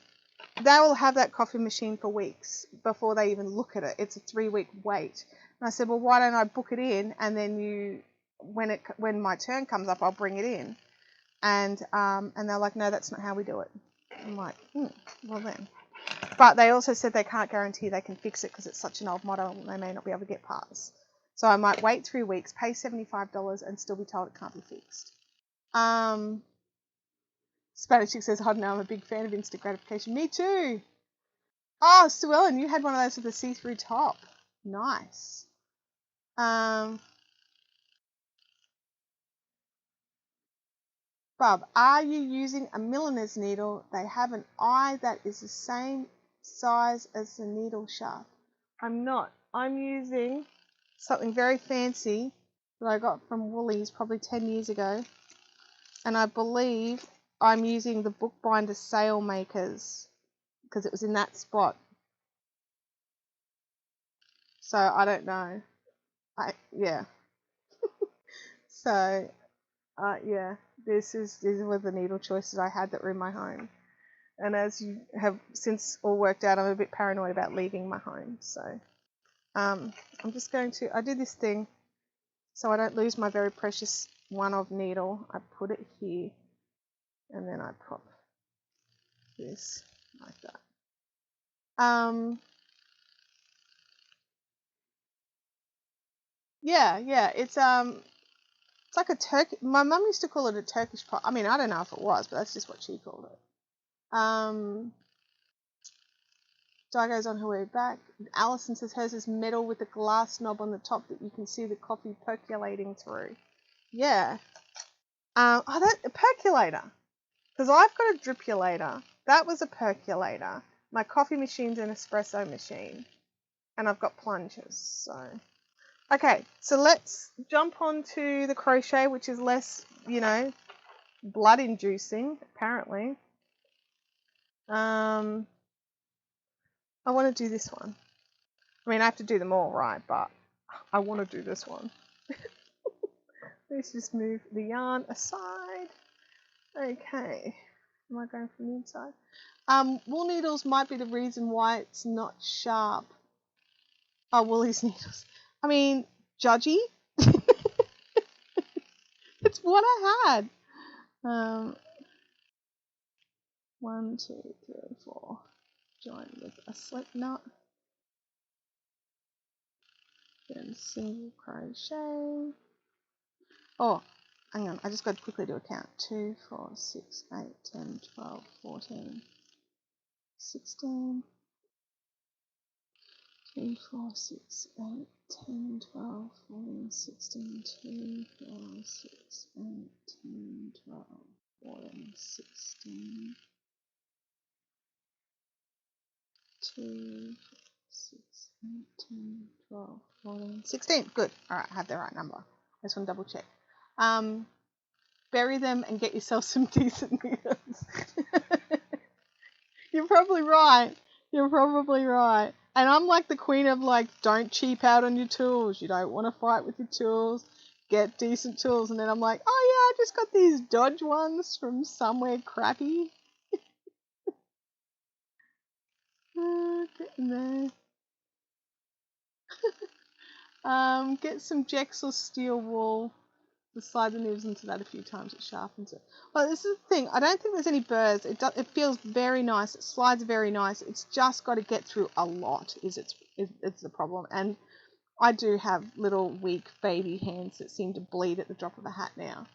will have that coffee machine for weeks before they even look at it. It's a 3-week wait. And I said, well, why don't I book it in, and then when my turn comes up, I'll bring it in. And they're like, no, that's not how we do it. I'm like, well then. But they also said they can't guarantee they can fix it because it's such an old model and they may not be able to get parts. So I might wait 3 weeks, pay $75 and still be told it can't be fixed. Spanish Chick says, I don't know, I'm a big fan of instant gratification. Me too. Oh, Sue Ellen, you had one of those with a see-through top. Nice. Bob, are you using a milliner's needle? They have an eye that is the same size as the needle shaft. I'm not. I'm using something very fancy that I got from Woolies probably 10 years ago. And I believe I'm using the Bookbinder Sale Makers because it was in that spot. So I don't know. Yeah. So yeah, these were the needle choices I had that were in my home. And as you have since all worked out, I'm a bit paranoid about leaving my home. So I'm just going to, I did this thing so I don't lose my very precious one of needle. I put it here and then I pop this like that. Yeah, it's like a Turkish, my mum used to call it a Turkish pot. I mean, I don't know if it was, but that's just what she called it. Di goes on her way back. Alison says hers is metal with a glass knob on the top that you can see the coffee percolating through. Yeah. That a percolator. Because I've got a dripulator. That was a percolator. My coffee machine's an espresso machine. And I've got plungers. So, okay. So let's jump on to the crochet, which is less, blood inducing, apparently. I want to do this one. I mean, I have to do them all, right? But I want to do this one. Let's just move the yarn aside. Okay. Am I going from the inside? Wool needles might be the reason why it's not sharp. Oh, Woolies needles. I mean, judgy. It's what I had. 1, 2, 3, 4. Join with a slip knot. Then single crochet. Oh, hang on. I just got to quickly do a count. 2, 4, 6, 8, 10, 12, 14, 16. 2, 4, 6, 8, 10, 12, 14, 16, 2, 4, 6, 8, 10, 12, 14, 16, 2, 4, 6, 8, 10, 12, 14, 16. Good. All right, I have the right number. I just want to double check. Bury them and get yourself some decent needles. You're probably right. You're probably right. And I'm like the queen of don't cheap out on your tools. You don't want to fight with your tools. Get decent tools. And then I'm like, oh yeah, I just got these Dodge ones from somewhere crappy. Get in there. Get some Jexel steel wool. Just slide the needles into that a few times. It sharpens it. Well, this is the thing. I don't think there's any burrs. It feels very nice. It slides very nice. It's just got to get through a lot. It's the problem. And I do have little weak baby hands that seem to bleed at the drop of a hat now.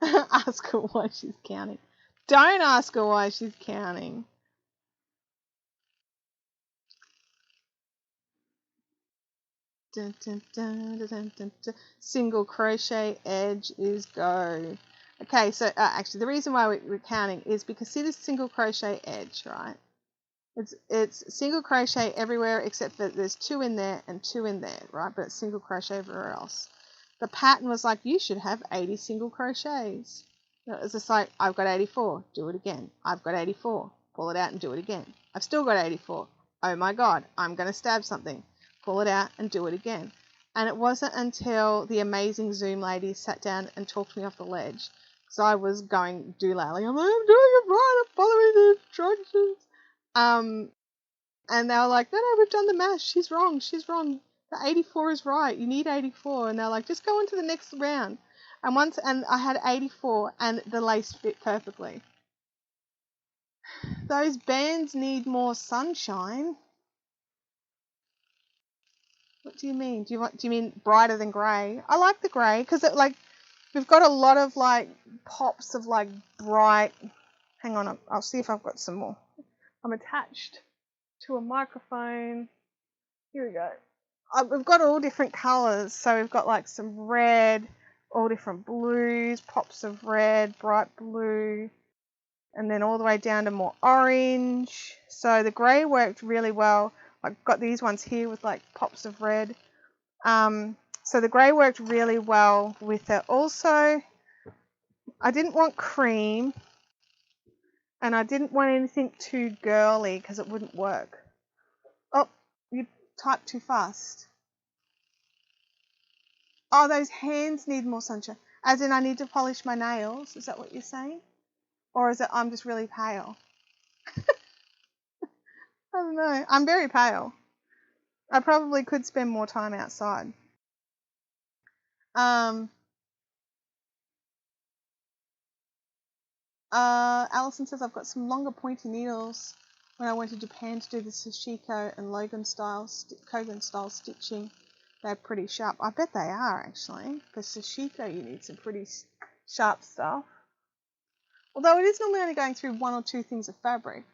Ask her why she's counting. Don't ask her why she's counting. Dun, dun, dun, dun, dun, dun. Single crochet edge is go. Okay, so actually the reason why we're counting is because see this single crochet edge, right? It's single crochet everywhere except that there's 2 in there and 2 in there, right? But it's single crochet everywhere else. The pattern was like, you should have 80 single crochets. It was just like, I've got 84, do it again. I've got 84, pull it out and do it again. I've still got 84. Oh my God, I'm going to stab something. Pull it out and do it again. And it wasn't until the amazing Zoom lady sat down and talked me off the ledge, because I was going doolally. I'm like, I'm doing it right, I'm following the instructions. And they were like, no, we've done the math. She's wrong. The 84 is right. You need 84. And they're like, just go on to the next round. And I had 84 and the lace fit perfectly. Those bands need more sunshine. What do you mean? Do you mean brighter than grey? I like the grey because it like we've got a lot of like pops of like bright. Hang on, I'll see if I've got some more. I'm attached to a microphone. Here we go. We've got all different colours. So we've got like some red, all different blues, pops of red, bright blue, and then all the way down to more orange. So the grey worked really well. I've got these ones here with like pops of red. So the grey worked really well with it. Also, I didn't want cream and I didn't want anything too girly because it wouldn't work. Oh, you typed too fast. Oh, those hands need more sunshine. As in I need to polish my nails. Is that what you're saying? Or is it I'm just really pale? I don't know. I'm very pale. I probably could spend more time outside. Alison says I've got some longer pointy needles when I went to Japan to do the sashiko and Kogan style stitching. They're pretty sharp. I bet they are actually. For sashiko you need some pretty sharp stuff. Although it is normally only going through one or two things of fabric.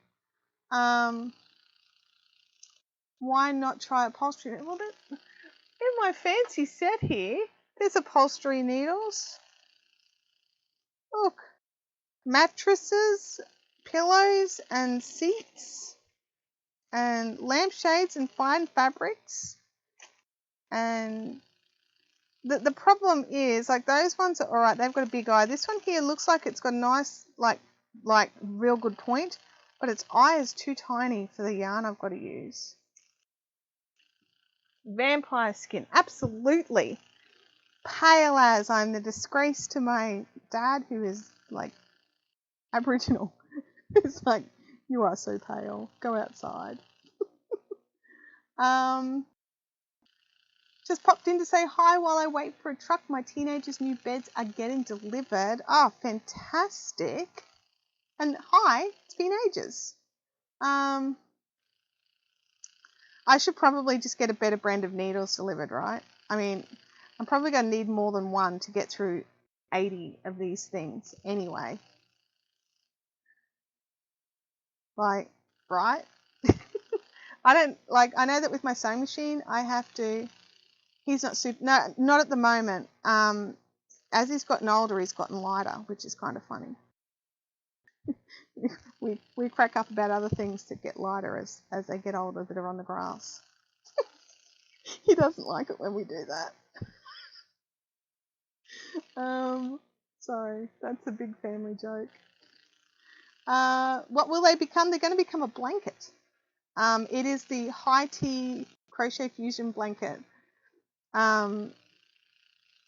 Why not try upholstery? Well, in my fancy set here, there's upholstery needles. Look, mattresses, pillows and seats and lampshades and fine fabrics. And the problem is, like, those ones are alright, they've got a big eye. This one here looks like it's got a nice, like real good point, but its eye is too tiny for the yarn I've got to use. Vampire skin, absolutely. Pale as I'm the disgrace to my dad, who is like Aboriginal. It's like, you are so pale. Go outside. Just popped in to say hi while I wait for a truck. My teenagers' new beds are getting delivered. Oh, fantastic. And hi, it's been ages. I should probably just get a better brand of needles delivered, right? I mean, I'm probably going to need more than one to get through 80 of these things anyway. Like, right? I know that with my sewing machine, I have to, he's not not at the moment. As he's gotten older, he's gotten lighter, which is kind of funny. we crack up about other things that get lighter as they get older that are on the grass. He doesn't like it when we do that. Sorry, that's a big family joke. What will they become? They're going to become a blanket. It is the High Tea Crochet Fusion blanket.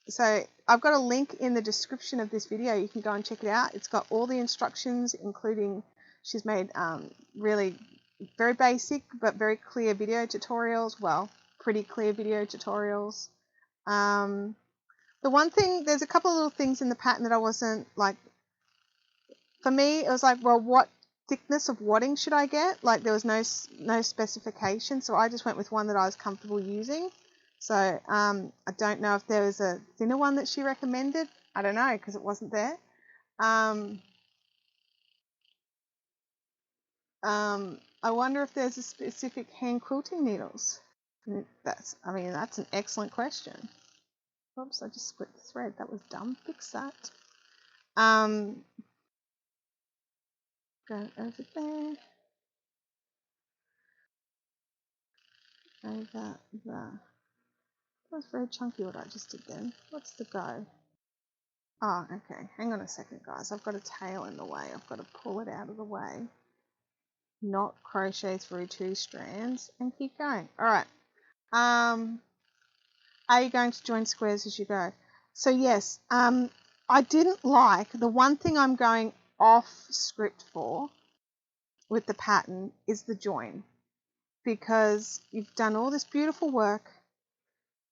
So I've got a link in the description of this video. You can go and check it out. It's got all the instructions, including she's made really very basic but very clear video tutorials. Well, pretty clear video tutorials. The one thing, there's a couple of little things in the pattern that I wasn't like, for me, it was like, well, what thickness of wadding should I get? Like, there was no specification, so I just went with one that I was comfortable using. So I don't know if there was a thinner one that she recommended. I don't know, because it wasn't there. I wonder if there's a specific hand quilting needles. That's an excellent question. Oops, I just split the thread. That was dumb. Fix that. Go over there. Over there. That was very chunky what I just did then. What's the go? Oh, okay. Hang on a second, guys. I've got a tail in the way. I've got to pull it out of the way. Not crochet through 2 strands and keep going. All right. Are you going to join squares as you go? So yes, I didn't like, the one thing I'm going off script for with the pattern is the join, because you've done all this beautiful work.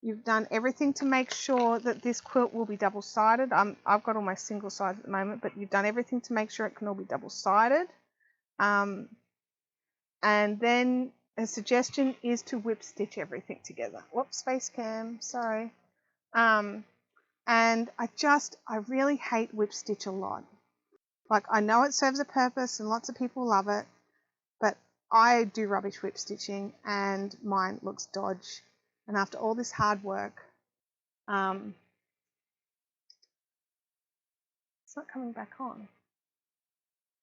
You've done everything to make sure that this quilt will be double-sided. I've got all my single sides at the moment, but you've done everything to make sure it can all be double-sided. And then a suggestion is to whip stitch everything together. Whoops, space cam, sorry. And I really hate whip stitch a lot. Like, I know it serves a purpose and lots of people love it, but I do rubbish whip stitching and mine looks dodge. And after all this hard work, it's not coming back on.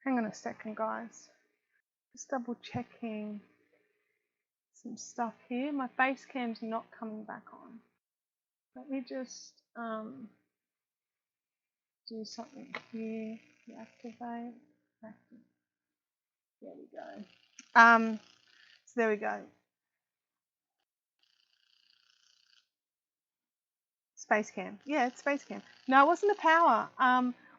Hang on a second, guys. Just double checking some stuff here. My face cam's not coming back on. Let me just do something here. Deactivate. There we go. So there we go. Space cam. Yeah, it's space cam. No, it wasn't the power.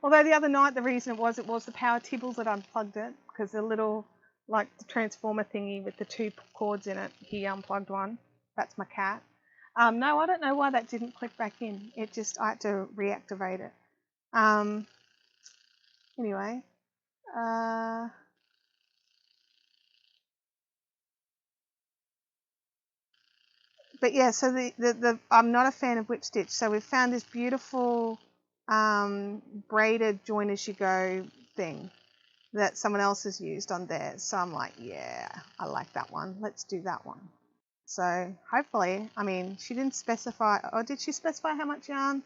Although the other night the reason it was the power tibbles that unplugged it, because the little, like, the transformer thingy with the 2 cords in it, he unplugged one. That's my cat. No, I don't know why that didn't click back in. It just, I had to reactivate it. Anyway. But yeah, so the I'm not a fan of whip stitch. So we've found this beautiful braided join as you go thing that someone else has used on theirs. So I'm like, yeah, I like that one. Let's do that one. So hopefully, I mean, she didn't specify, or did she specify how much yarn?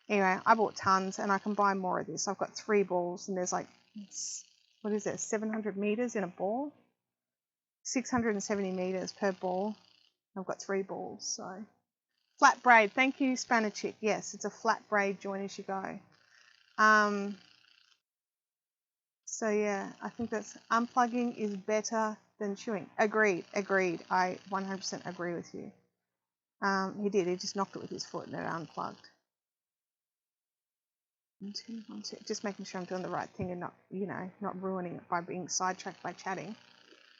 Anyway, I bought tons and I can buy more of this. I've got 3 balls and there's like, what is it, 700 meters in a ball? 670 meters per ball. I've got 3 balls, so. Flat braid, thank you, Spanner Chick. Yes, it's a flat braid join as you go. So yeah, I think that's unplugging is better than chewing. Agreed. I 100% agree with you. He did. He just knocked it with his foot and it unplugged. Just making sure I'm doing the right thing and not, not ruining it by being sidetracked by chatting.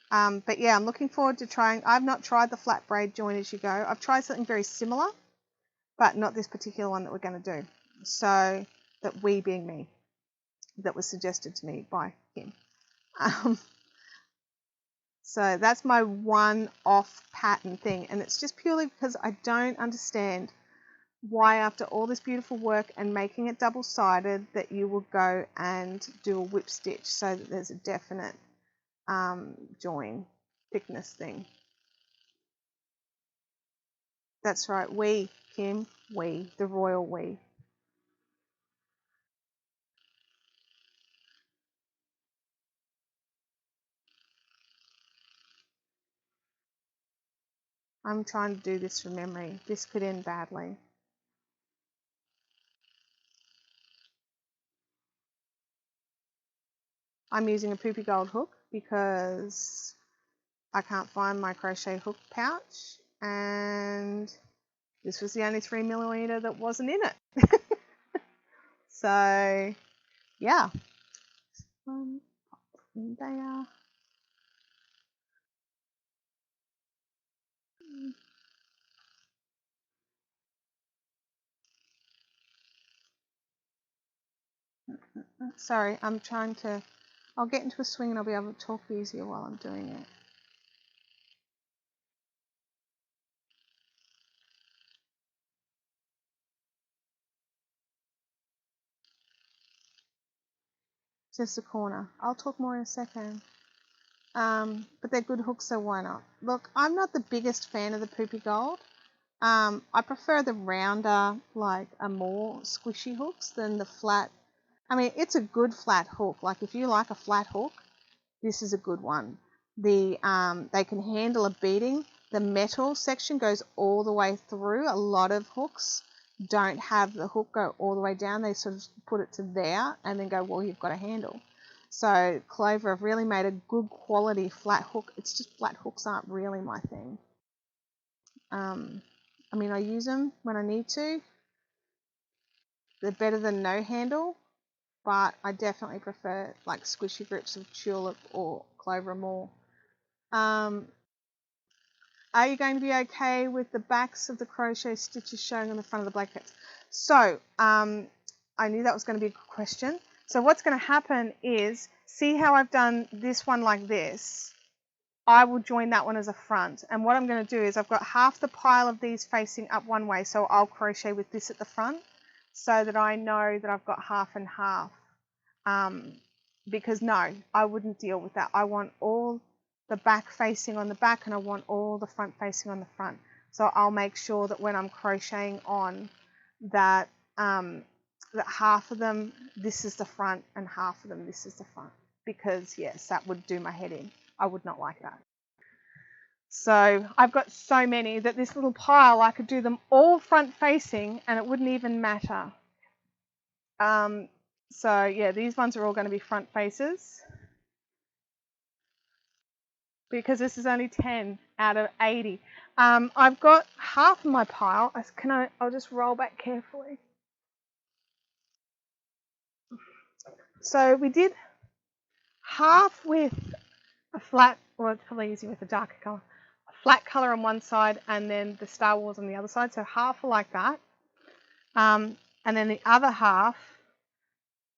But yeah, I'm looking forward to trying. I've not tried the flat braid join as you go. I've tried something very similar, but not this particular one that we're going to do. So that we being me, that was suggested to me by him. So that's my one off pattern thing, and it's just purely because I don't understand why after all this beautiful work and making it double-sided that you will go and do a whip stitch so that there's a definite join thickness thing. That's right, we, Kim, we, the royal we. I'm trying to do this from memory. This could end badly. I'm using a poopy gold hook because I can't find my crochet hook pouch, and this was the only 3mm that wasn't in it. So yeah, there. Sorry, I'm trying to, I'll get into a swing and I'll be able to talk easier while I'm doing it. Just a corner. I'll talk more in a second. But they're good hooks, so why not? Look, I'm not the biggest fan of the poopy gold. I prefer the rounder, like a more squishy hooks than the flat. I mean, it's a good flat hook. Like if you like a flat hook, this is a good one. They can handle a beading. The metal section goes all the way through. A lot of hooks don't have the hook go all the way down. They sort of put it to there and then go, well, you've got a handle. So Clover have really made a good quality flat hook. It's just flat hooks aren't really my thing. I mean, I use them when I need to. They're better than no handle, but I definitely prefer like squishy grips of Tulip or Clover more. Are you going to be okay with the backs of the crochet stitches showing on the front of the blankets? So I knew that was going to be a good question. So what's going to happen is, see how I've done this one like this? I will join that one as a front, and what I'm going to do is I've got half the pile of these facing up one way, so I'll crochet with this at the front so that I know that I've got half and half, because no, I wouldn't deal with that. I want all the back facing on the back, and I want all the front facing on the front. So I'll make sure that when I'm crocheting on that, that half of them, this is the front, and half of them, this is the front, because yes, that would do my head in. I would not like that. So I've got so many that this little pile, I could do them all front facing and it wouldn't even matter. So yeah, these ones are all going to be front faces, because this is only 10 out of 80. I've got half of my pile. I'll just roll back carefully. So we did half with a flat, well, it's probably easier with a darker colour, a flat colour on one side and then the Star Wars on the other side. So half are like that. And then the other half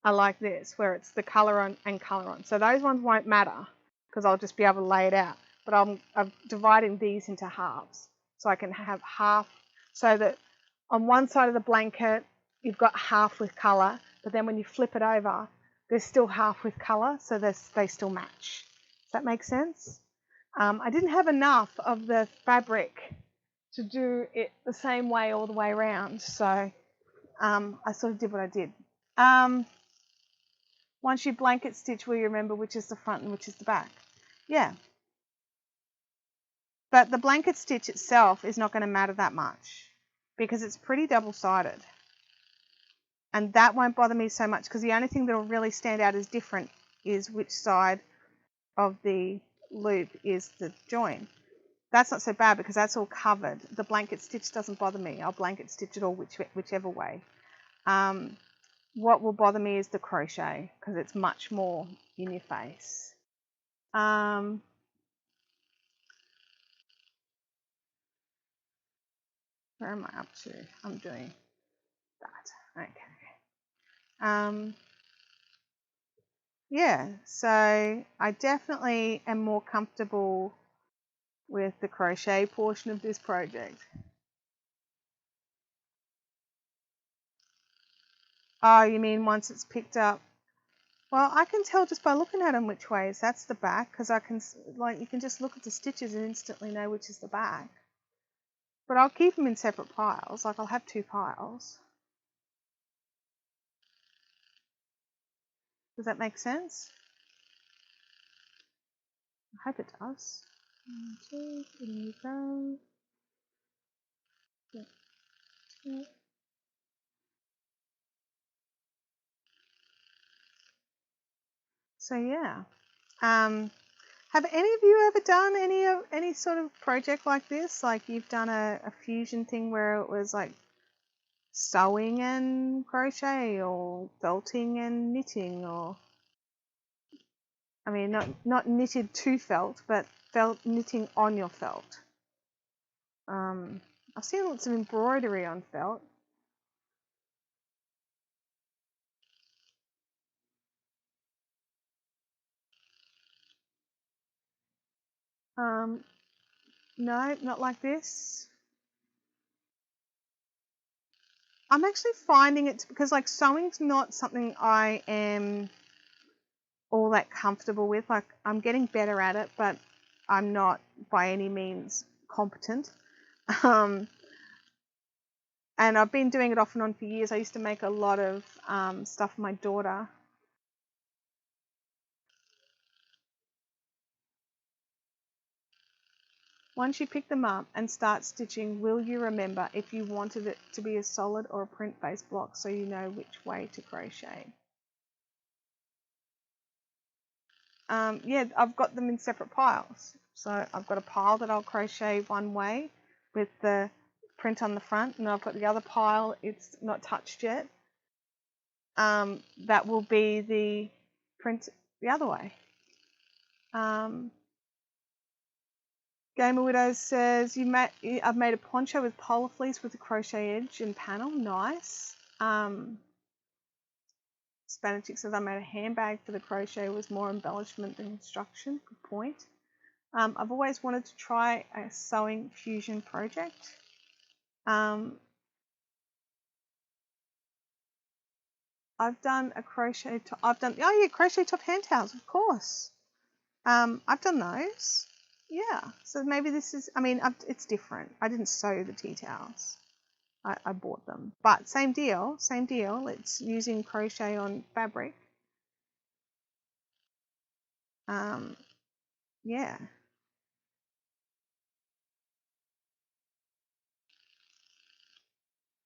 are like this, where it's the colour on and colour on. So those ones won't matter because I'll just be able to lay it out. But I'm dividing these into halves. So I can have half, so that on one side of the blanket, you've got half with colour, but then when you flip it over, there's still half with colour, so they still match. Does that make sense? I didn't have enough of the fabric to do it the same way all the way around, so I sort of did what I did. Once you blanket stitch, will you remember which is the front and which is the back? Yeah. But the blanket stitch itself is not going to matter that much because it's pretty double-sided. And that won't bother me so much because the only thing that will really stand out as different is which side of the loop is the join. That's not so bad because that's all covered. The blanket stitch doesn't bother me. I'll blanket stitch it all whichever way. What will bother me is the crochet because it's much more in your face. Where am I up to? I'm doing that. Okay. Yeah, so I definitely am more comfortable with the crochet portion of this project. Oh, you mean once it's picked up? Well, I can tell just by looking at them which ways that's the back, because I can, like, you can just look at the stitches and instantly know which is the back. But I'll keep them in separate piles, like I'll have 2 piles. Does that make sense? I hope it does. 1, 2, there you go. Yeah, 2. So yeah. Have any of you ever done any sort of project like this? Like you've done a fusion thing where it was like sewing and crochet, or felting and knitting, or I mean not knitted to felt, but knitting on your felt. I've seen lots of embroidery on felt. No, not like this. I'm actually finding it, because like sewing's not something I am all that comfortable with. Like I'm getting better at it, but I'm not by any means competent. And I've been doing it off and on for years. I used to make a lot of stuff for my daughter. Once you pick them up and start stitching, will you remember if you wanted it to be a solid or a print-based block, so you know which way to crochet? Yeah, I've got them in separate piles. So I've got a pile that I'll crochet one way with the print on the front, and I've got the other pile, it's not touched yet. That will be the print the other way. Gamer Widows says, I've made a poncho with polar fleece with a crochet edge and panel. Nice. Spanish says I made a handbag for the crochet, was more embellishment than instruction. Good point. I've always wanted to try a sewing fusion project. I've done a crochet top. Crochet top hand towels, of course. I've done those. Yeah, so maybe this is, it's different. I didn't sew the tea towels. I bought them. But same deal, same deal. It's using crochet on fabric. Yeah.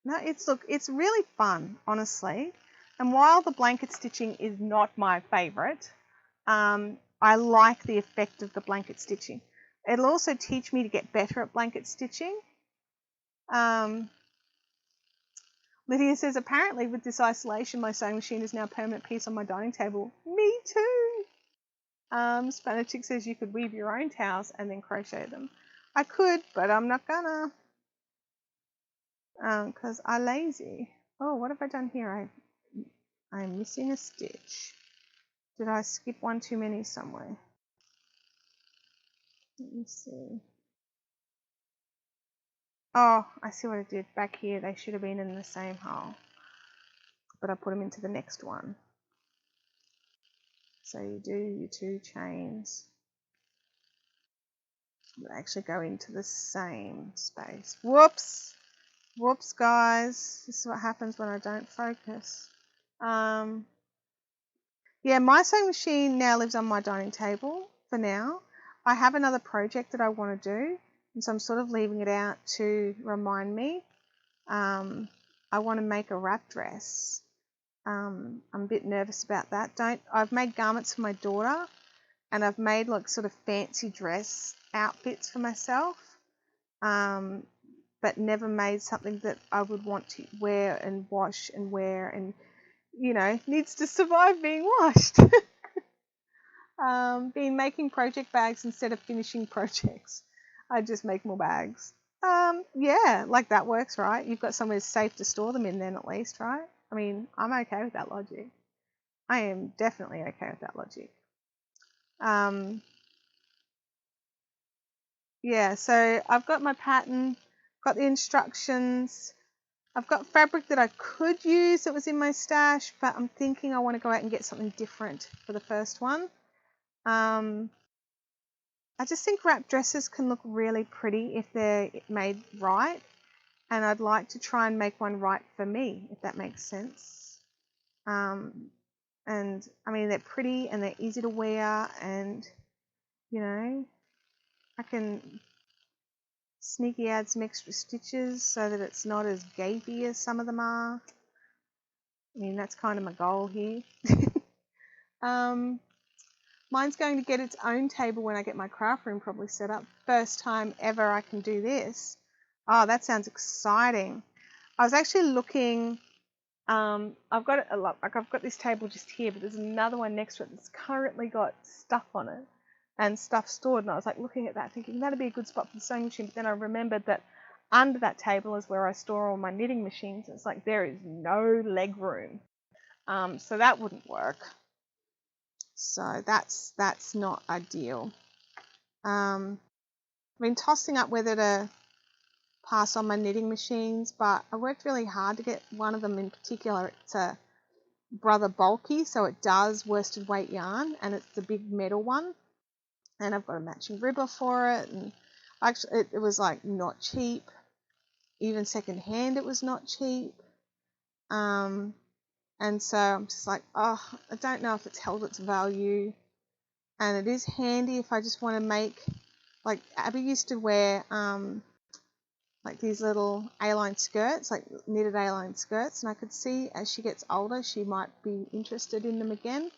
No, it's really fun, honestly. And while the blanket stitching is not my favorite, I like the effect of the blanket stitching. It'll also teach me to get better at blanket stitching. Lydia says, apparently with this isolation, my sewing machine is now a permanent piece on my dining table. Me too. Spanish Chick says you could weave your own towels and then crochet them. I could, but I'm not gonna. Because I'm lazy. Oh, what have I done here? I'm missing a stitch. Did I skip one too many somewhere? Let me see. Oh, I see what I did. Back here, they should have been in the same hole. But I put them into the next one. So you do your 2 chains. They actually go into the same space. Whoops! Whoops, guys. This is what happens when I don't focus. Yeah, my sewing machine now lives on my dining table for now. I have another project that I want to do, and so I'm sort of leaving it out to remind me. I want to make a wrap dress. I'm a bit nervous about that. I've made garments for my daughter, and I've made like sort of fancy dress outfits for myself, but never made something that I would want to wear and wash and wear and, needs to survive being washed. Been making project bags instead of finishing projects. I just make more bags. Yeah, like that works, right? You've got somewhere safe to store them in then at least, right? I'm okay with that logic. I am definitely okay with that logic. Yeah, so I've got my pattern, got the instructions. I've got fabric that I could use that was in my stash, but I'm thinking I want to go out and get something different for the first one. I just think wrap dresses can look really pretty if they're made right, and I'd like to try and make one right for me, if that makes sense. And they're pretty and they're easy to wear, and I can sneaky add some extra stitches so that it's not as gapey as some of them are. That's kind of my goal here. Mine's going to get its own table when I get my craft room probably set up. First time ever I can do this. Oh, that sounds exciting. I was actually looking, I've got this table just here, but there's another one next to it that's currently got stuff on it and stuff stored, and I was like looking at that thinking that'd be a good spot for the sewing machine, but then I remembered that under that table is where I store all my knitting machines. It's like there is no leg room, so that wouldn't work. So that's not ideal. I've been tossing up whether to pass on my knitting machines, but I worked really hard to get one of them in particular. It's a Brother Bulky, so it does worsted weight yarn, and it's the big metal one, and I've got a matching ribber for it, and actually it was like not cheap, even second hand it was not cheap, and so I'm just like, I don't know if it's held its value. And it is handy if I just want to make, like Abby used to wear like these little A-line skirts, like knitted A-line skirts, and I could see as she gets older she might be interested in them again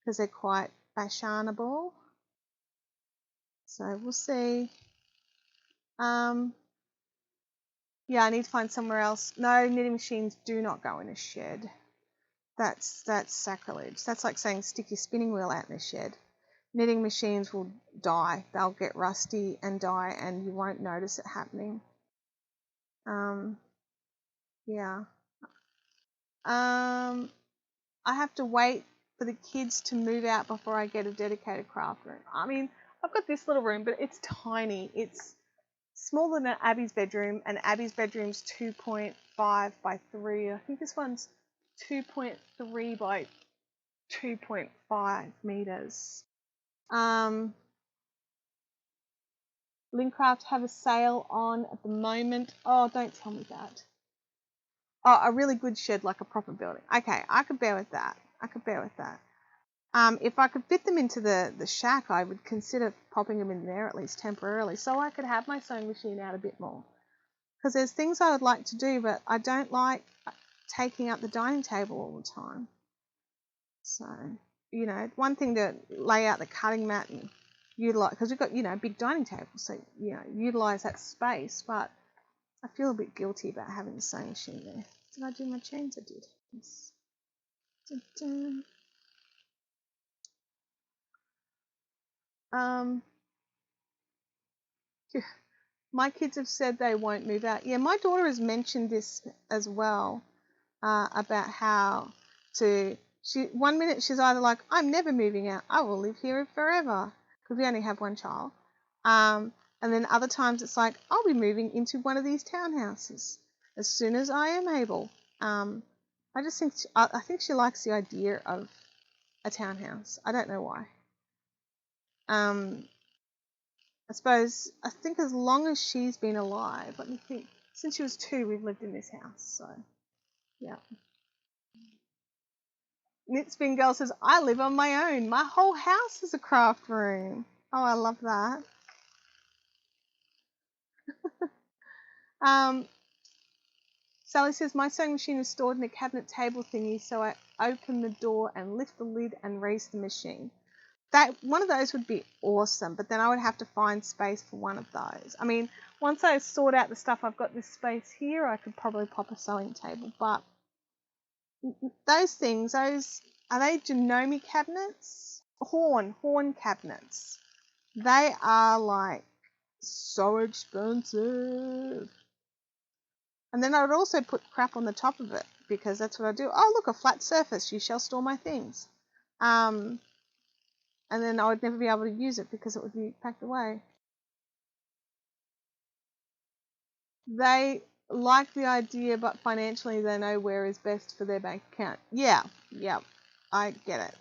because they're quite fashionable. So we'll see. Yeah, I need to find somewhere else. No, knitting machines do not go in a shed. That's sacrilege. That's like saying stick your spinning wheel out in a shed. Knitting machines will die. They'll get rusty and die, and you won't notice it happening. Yeah. I have to wait for the kids to move out before I get a dedicated craft room. I mean, I've got this little room, but it's tiny. It's smaller than Abby's bedroom, and Abby's bedroom's 2.5 by 3. I think this one's 2.3 by 2.5 meters. Lincraft have a sale on at the moment. Oh, don't tell me that. Oh, a really good shed, like a proper building. Okay, I could bear with that. If I could fit them into the shack, I would consider popping them in there at least temporarily, so I could have my sewing machine out a bit more. Because there's things I would like to do, but I don't like taking up the dining table all the time. So, one thing to lay out the cutting mat and utilize, because we've got, a big dining table, so, utilize that space, but I feel a bit guilty about having the sewing machine there. Did I do my chains? I did. Yes. Dun-dun. My kids have said they won't move out. Yeah, my daughter has mentioned this as well, about how one minute she's either like, I'm never moving out, I will live here forever, because we only have one child. And then other times it's like, I'll be moving into one of these townhouses as soon as I am able. I just think, I think she likes the idea of a townhouse. I don't know why. I think as long as she's been alive, let me think, since she was 2, we've lived in this house, so, yeah. Knitspin Girl says, I live on my own. My whole house is a craft room. Oh, I love that. Sally says, my sewing machine is stored in a cabinet table thingy, so I open the door and lift the lid and raise the machine. One of those would be awesome, but then I would have to find space for one of those. I mean, once I sort out the stuff, I've got this space here, I could probably pop a sewing table, but those things, are they Janome cabinets? Horn cabinets. They are like so expensive. And then I would also put crap on the top of it, because that's what I do. Oh, look, a flat surface. You shall store my things. And then I would never be able to use it because it would be packed away. They like the idea, but financially they know where is best for their bank account. Yeah, I get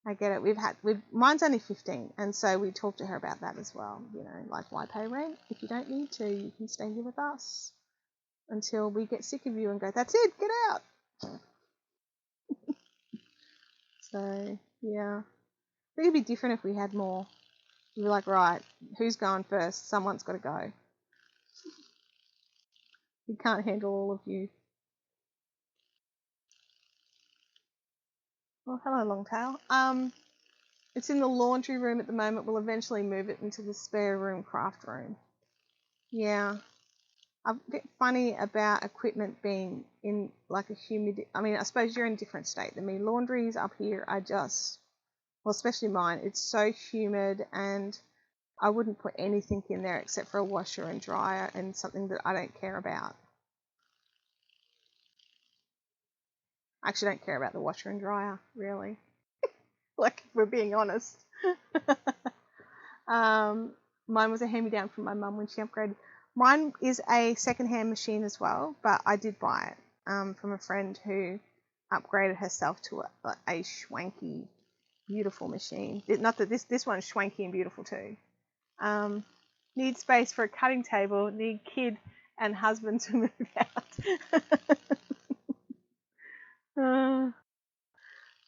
it. Mine's only 15, and so we talked to her about that as well. Like, why pay rent if you don't need to? You can stay here with us until we get sick of you and go, that's it, get out. So, yeah. I think it'd be different if we had more. We'd be like, right, who's going first? Someone's got to go. We can't handle all of you. Well, hello, Longtail. It's in the laundry room at the moment. We'll eventually move it into the spare room craft room. Yeah. I'm a bit funny about equipment being in like a humid... I mean, I suppose you're in a different state than me. Laundries up here are just... Well, especially mine. It's so humid, and I wouldn't put anything in there except for a washer and dryer and something that I don't care about. I actually don't care about the washer and dryer, really. Like, if we're being honest. Mine was a hand-me-down from my mum when she upgraded. Mine is a second-hand machine as well, but I did buy it from a friend who upgraded herself to a schwanky, beautiful machine. Not that this one's schwanky and beautiful too. Need space for a cutting table. Need kid and husband to move out.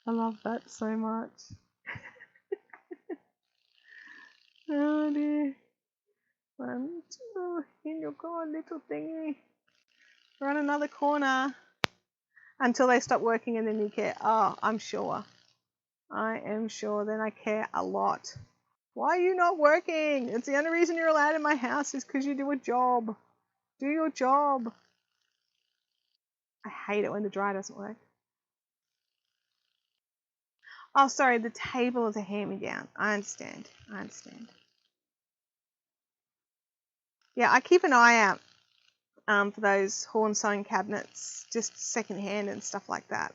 I love that so much. Oh dear. 1, 2, in you go, little thingy. Run another corner until they stop working and then you care. Oh, I'm sure. I am sure. Then I care a lot. Why are you not working? It's the only reason you're allowed in my house is because you do a job. Do your job. I hate it when the dryer doesn't work. Oh, sorry, the table is a hand-me-down. I understand. Yeah, I keep an eye out for those horn sewing cabinets, just second-hand and stuff like that.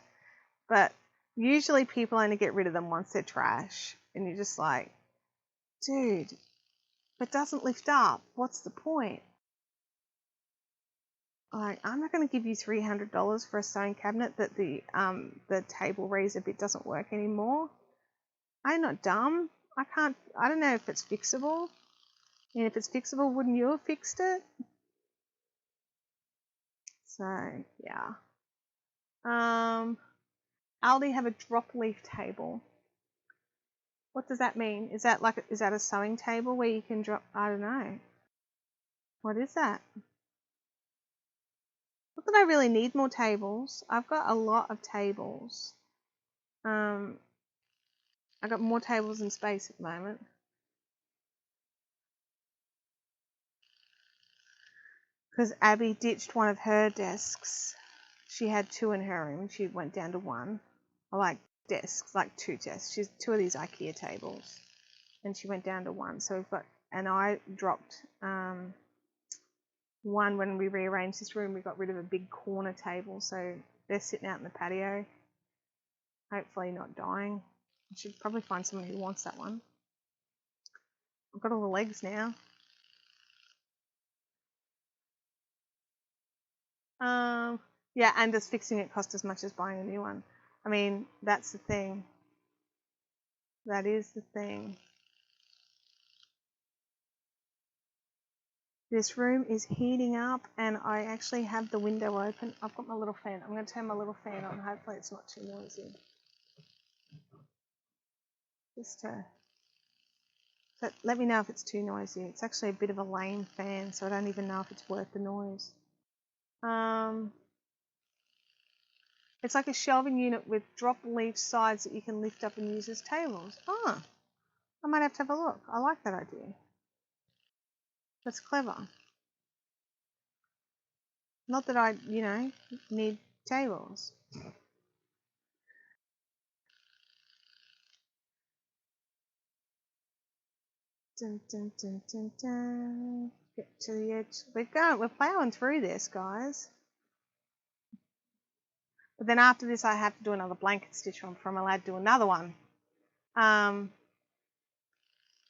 But usually people only get rid of them once they're trash. And you're just like, dude, if it doesn't lift up, what's the point? Like, I'm not going to give you $300 for a sewing cabinet that the table raiser bit doesn't work anymore. I'm not dumb. I don't know if it's fixable. And if it's fixable, wouldn't you have fixed it? So, yeah. Aldi have a drop leaf table. What does that mean? Is that a sewing table where you can drop? I don't know. What is that? Not that I really need more tables. I've got a lot of tables. I got more tables than space at the moment. Because Abby ditched one of her desks. She had 2 in her room. She went down to 1. I like desks, like 2 desks. She's 2 of these IKEA tables. And she went down to 1. So we've got, and I dropped one when we rearranged this room. We got rid of a big corner table. So they're sitting out in the patio. Hopefully not dying. I should probably find someone who wants that one. I've got all the legs now. Yeah, and just fixing it cost as much as buying a new one. I mean, that's the thing. That is the thing. This room is heating up and I actually have the window open. I've got my little fan. I'm going to turn my little fan on. Hopefully it's not too noisy. But let me know if it's too noisy. It's actually a bit of a lame fan, so I don't even know if it's worth the noise. It's like a shelving unit with drop leaf sides that you can lift up and use as tables. Oh, I might have to have a look. I like that idea. That's clever. Not that I, need tables. Dun, dun, dun, dun, dun. Get to the edge. We're plowing through this, guys. But then after this, I have to do another blanket stitch one before I'm allowed to do another one.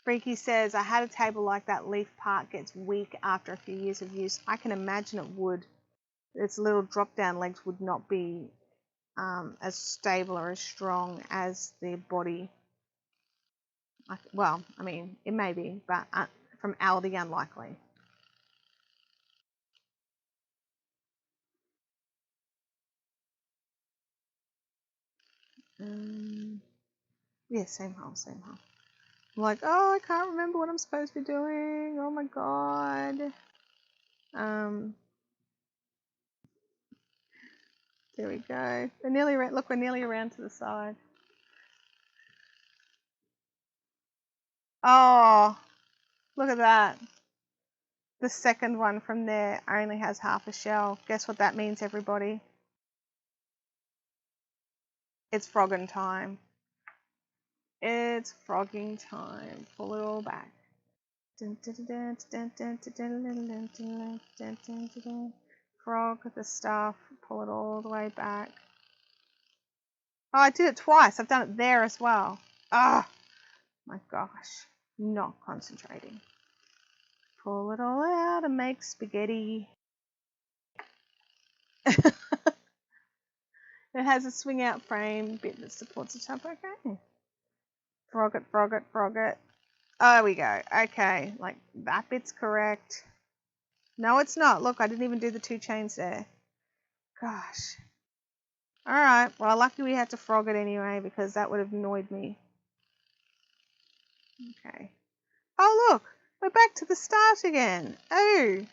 Freaky says, I had a table like that. Leaf part gets weak after a few years of use. I can imagine it would. Its little drop-down legs would not be as stable or as strong as the body. Well, I mean, it may be, but from Aldi, unlikely. Yeah, same hole. I'm like, oh, I can't remember what I'm supposed to be doing. Oh my god. There we go. We're nearly around. Look, we're nearly around to the side. Oh, look at that. The second one from there only has half a shell. Guess what that means, everybody? It's frogging time. It's frogging time. Pull it all back. Frog the stuff. Pull it all the way back. Oh, I did it twice. I've done it there as well. Ah, my gosh. Not concentrating. Pull it all out and make spaghetti. It has a swing out frame bit that supports the top. Okay. Frog it. Oh, there we go. Okay, like that bit's correct. No, it's not. Look, I didn't even do the 2 chains there. Gosh. Alright, well, lucky we had to frog it anyway because that would have annoyed me. Okay. Oh, look, we're back to the start again. Oh,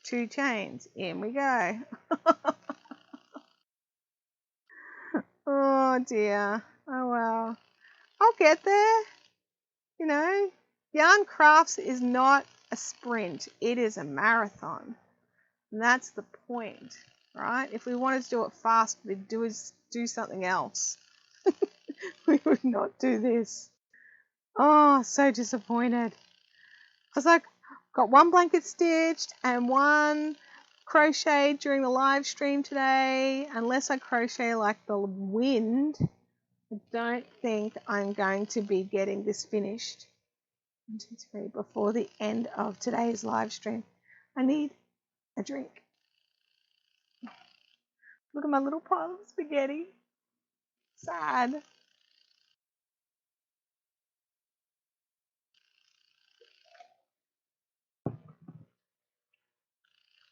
2 chains. In we go. Oh, dear. Oh, well. I'll get there. Yarn crafts is not a sprint. It is a marathon. And that's the point, right? If we wanted to do it fast, we'd do something else. We would not do this. Oh, so disappointed. I was like, got 1 blanket stitched and 1 crochet during the live stream today. Unless I crochet like the wind, I don't think I'm going to be getting this finished. 1, 2, 3, before the end of today's live stream. I need a drink. Look at my little pile of spaghetti. Sad.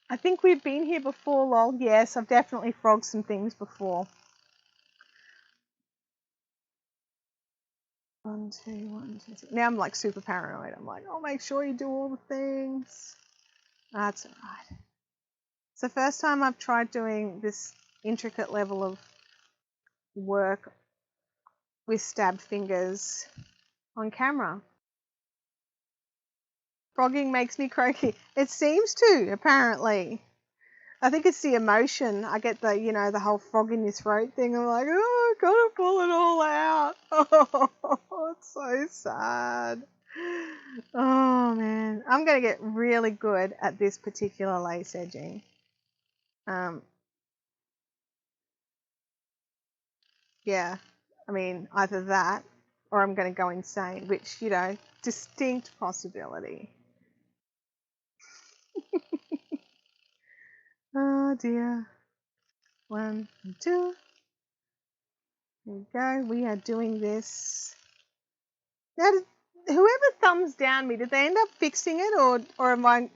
I think we've been here before, lol. Yes, I've definitely frogged some things before. 1, 2, 1, 2, 3. Now I'm like super paranoid. I'm like, oh, make sure you do all the things. That's all right. It's the first time I've tried doing this intricate level of work with stabbed fingers on camera. Frogging makes me croaky. It seems to, apparently. I think it's the emotion. I get the, you know, the whole frog in your throat thing. I'm like, oh, I've got to pull it all out. Oh, it's so sad. Oh, man. I'm going to get really good at this particular lace edging. Yeah, I mean, either that or I'm going to go insane, which, you know, distinct possibility. Oh, dear. 1, 2. There we go. We are doing this. Now, whoever thumbs down me, did they end up fixing it or am I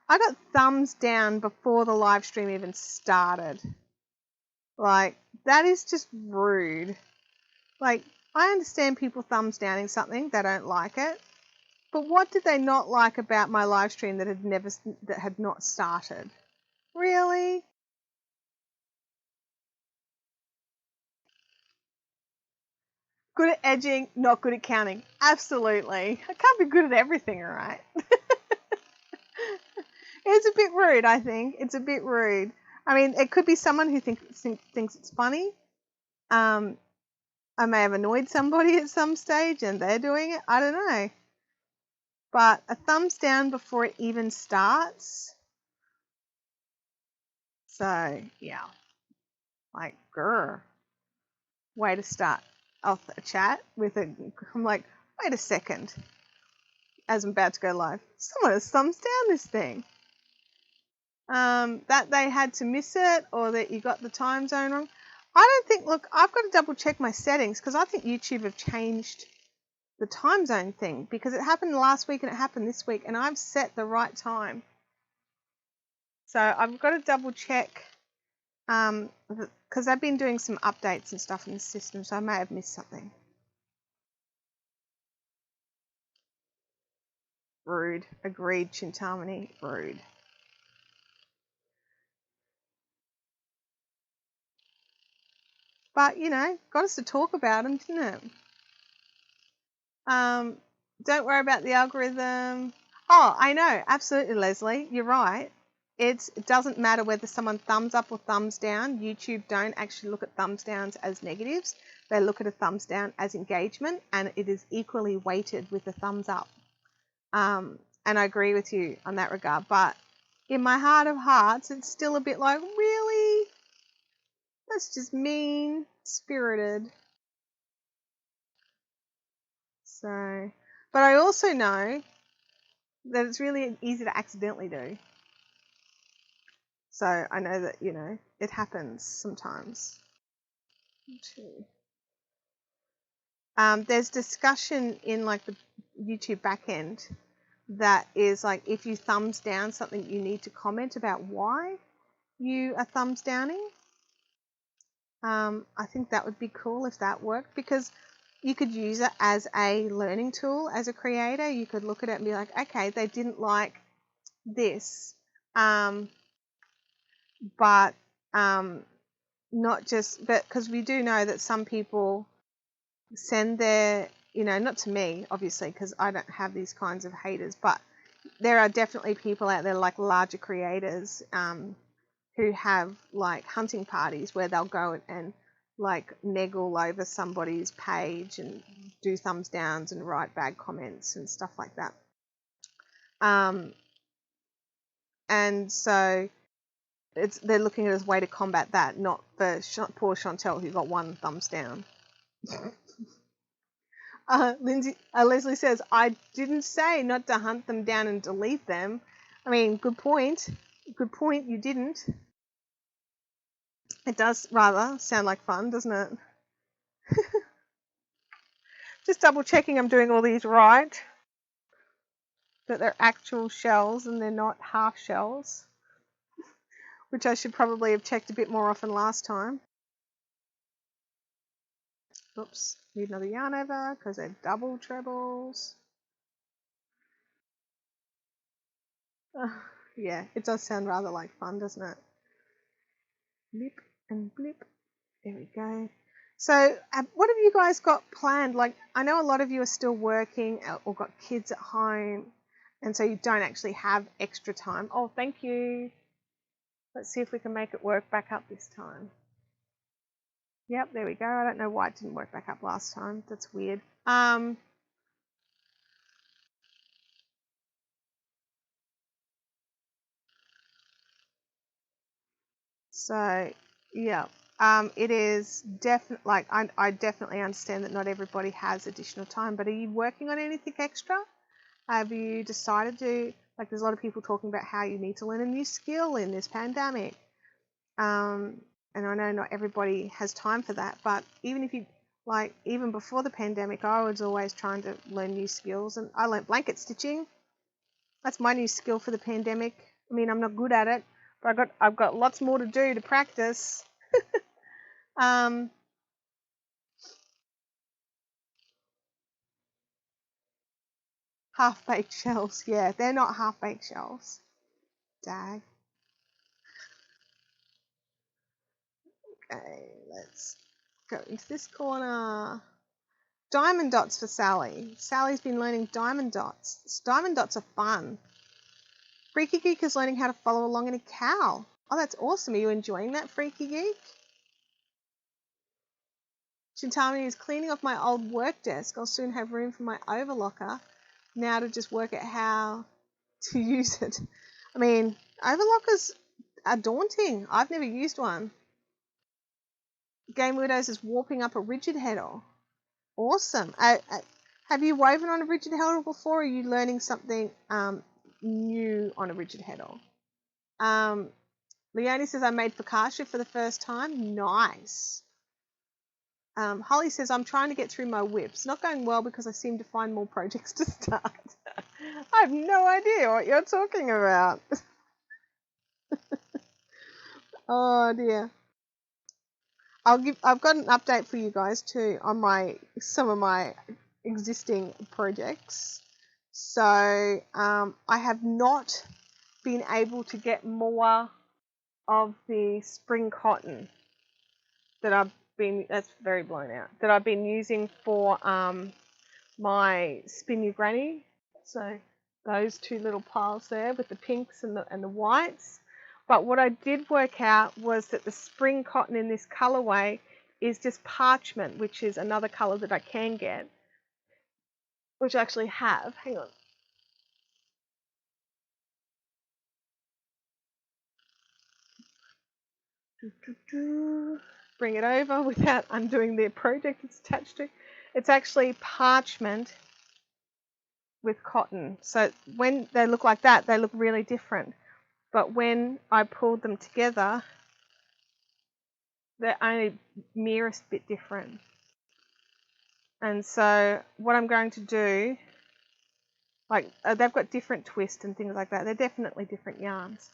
got thumbs down before the live stream even started. Like, that is just rude. Like, I understand people thumbs downing something, they don't like it. But what did they not like about my live stream that had not started? Really? Good at edging, not good at counting. Absolutely. I can't be good at everything, all right? It's a bit rude, I think. It's a bit rude. I mean, it could be someone who thinks it's funny. I may have annoyed somebody at some stage and they're doing it. I don't know. But a thumbs down before it even starts. So, yeah. Like, grr. Way to start off a chat with I'm like, wait a second. As I'm about to go live. Someone has thumbs down this thing. That they had to miss it or that you got the time zone wrong. I don't think, look, I've got to double check my settings because I think YouTube have changed the time zone thing because it happened last week and it happened this week and I've set the right time. So I've got to double check because I've been doing some updates and stuff in the system, so I may have missed something. Rude. Agreed, Chintamani. Rude. But, you know, got us to talk about them, didn't it? Don't worry about the algorithm. Oh, I know. Absolutely, Leslie. You're right. It doesn't matter whether someone thumbs up or thumbs down. YouTube don't actually look at thumbs downs as negatives. They look at a thumbs down as engagement, and it is equally weighted with a thumbs up. And I agree with you on that regard. But in my heart of hearts, it's still a bit like, really? That's just mean-spirited. So, but I also know that it's really easy to accidentally do. So I know that, you know, it happens sometimes. There's discussion in like the YouTube backend that is like if you thumbs down something, you need to comment about why you are thumbs downing. I think that would be cool if that worked because you could use it as a learning tool as a creator. You could look at it and be like, okay, they didn't like this, but not just, but because we do know that some people send their, you know, not to me, obviously, because I don't have these kinds of haters, but there are definitely people out there like larger creators who have like hunting parties where they'll go and like neggle over somebody's page and do thumbs downs and write bad comments and stuff like that. And so they're looking at it as a way to combat that, not for poor Chantel who got one thumbs down. Leslie says, I didn't say not to hunt them down and delete them. I mean, good point. Good point, you didn't. It does rather sound like fun, doesn't it? Just double checking I'm doing all these right. That they're actual shells and they're not half shells. Which I should probably have checked a bit more often last time. Oops, need another yarn over because they're double trebles. Yeah, it does sound rather like fun, doesn't it? Blip and blip. There we go. So what have you guys got planned? Like, I know a lot of you are still working or got kids at home, and so you don't actually have extra time. Oh, thank you. Let's see if we can make it work back up this time. Yep, there we go. I don't know why it didn't work back up last time. That's weird. So, yeah, it is definitely, like, I definitely understand that not everybody has additional time, but are you working on anything extra? Have you decided to, like, there's a lot of people talking about how you need to learn a new skill in this pandemic. And I know not everybody has time for that, but even if you, like, even before the pandemic, I was always trying to learn new skills, and I learned blanket stitching. That's my new skill for the pandemic. I mean, I'm not good at it, but I've got lots more to do to practice. Half-baked shells. Yeah, they're not half-baked shells. Dag. Okay, let's go into this corner. Diamond dots for Sally. Sally's been learning diamond dots. Diamond dots are fun. Freaky Geek is learning how to follow along in a cow. Oh, that's awesome. Are you enjoying that, Freaky Geek? Chintami is cleaning off my old work desk. I'll soon have room for my overlocker. Now to just work out how to use it. I mean, overlockers are daunting. I've never used one. Game Widows is warping up a rigid header. Awesome. Have you woven on a rigid header before, or are you learning something new on a rigid header? Leonie says, I made focaccia for the first time. Nice. Holly says, I'm trying to get through my whips. Not going well because I seem to find more projects to start. I have no idea what you're talking about. Oh dear. I've got an update for you guys too on some of my existing projects. So I have not been able to get more of the spring cotton that's very blown out, that I've been using for my Spin Your Granny. So those two little piles there with the pinks and the whites. But what I did work out was that the spring cotton in this colorway is just parchment, which is another color that I can get, which I actually have. Hang on. Bring it over without undoing the project it's attached to. It's actually parchment with cotton. So when they look like that, they look really different. But when I pulled them together, they're only merest bit different. And so what I'm going to do, like they've got different twists and things like that. They're definitely different yarns.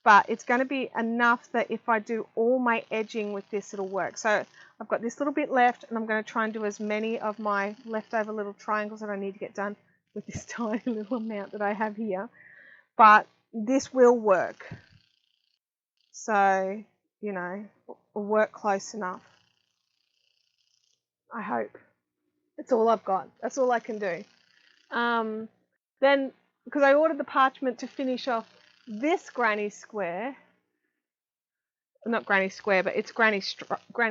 But it's going to be enough that if I do all my edging with this, it'll work. So I've got this little bit left, and I'm going to try and do as many of my leftover little triangles that I need to get done with this tiny little amount that I have here. But this will work. So, you know, will work close enough. I hope. That's all I've got. That's all I can do. Then, because I ordered the parchment to finish off this granny square, not granny square, but it's granny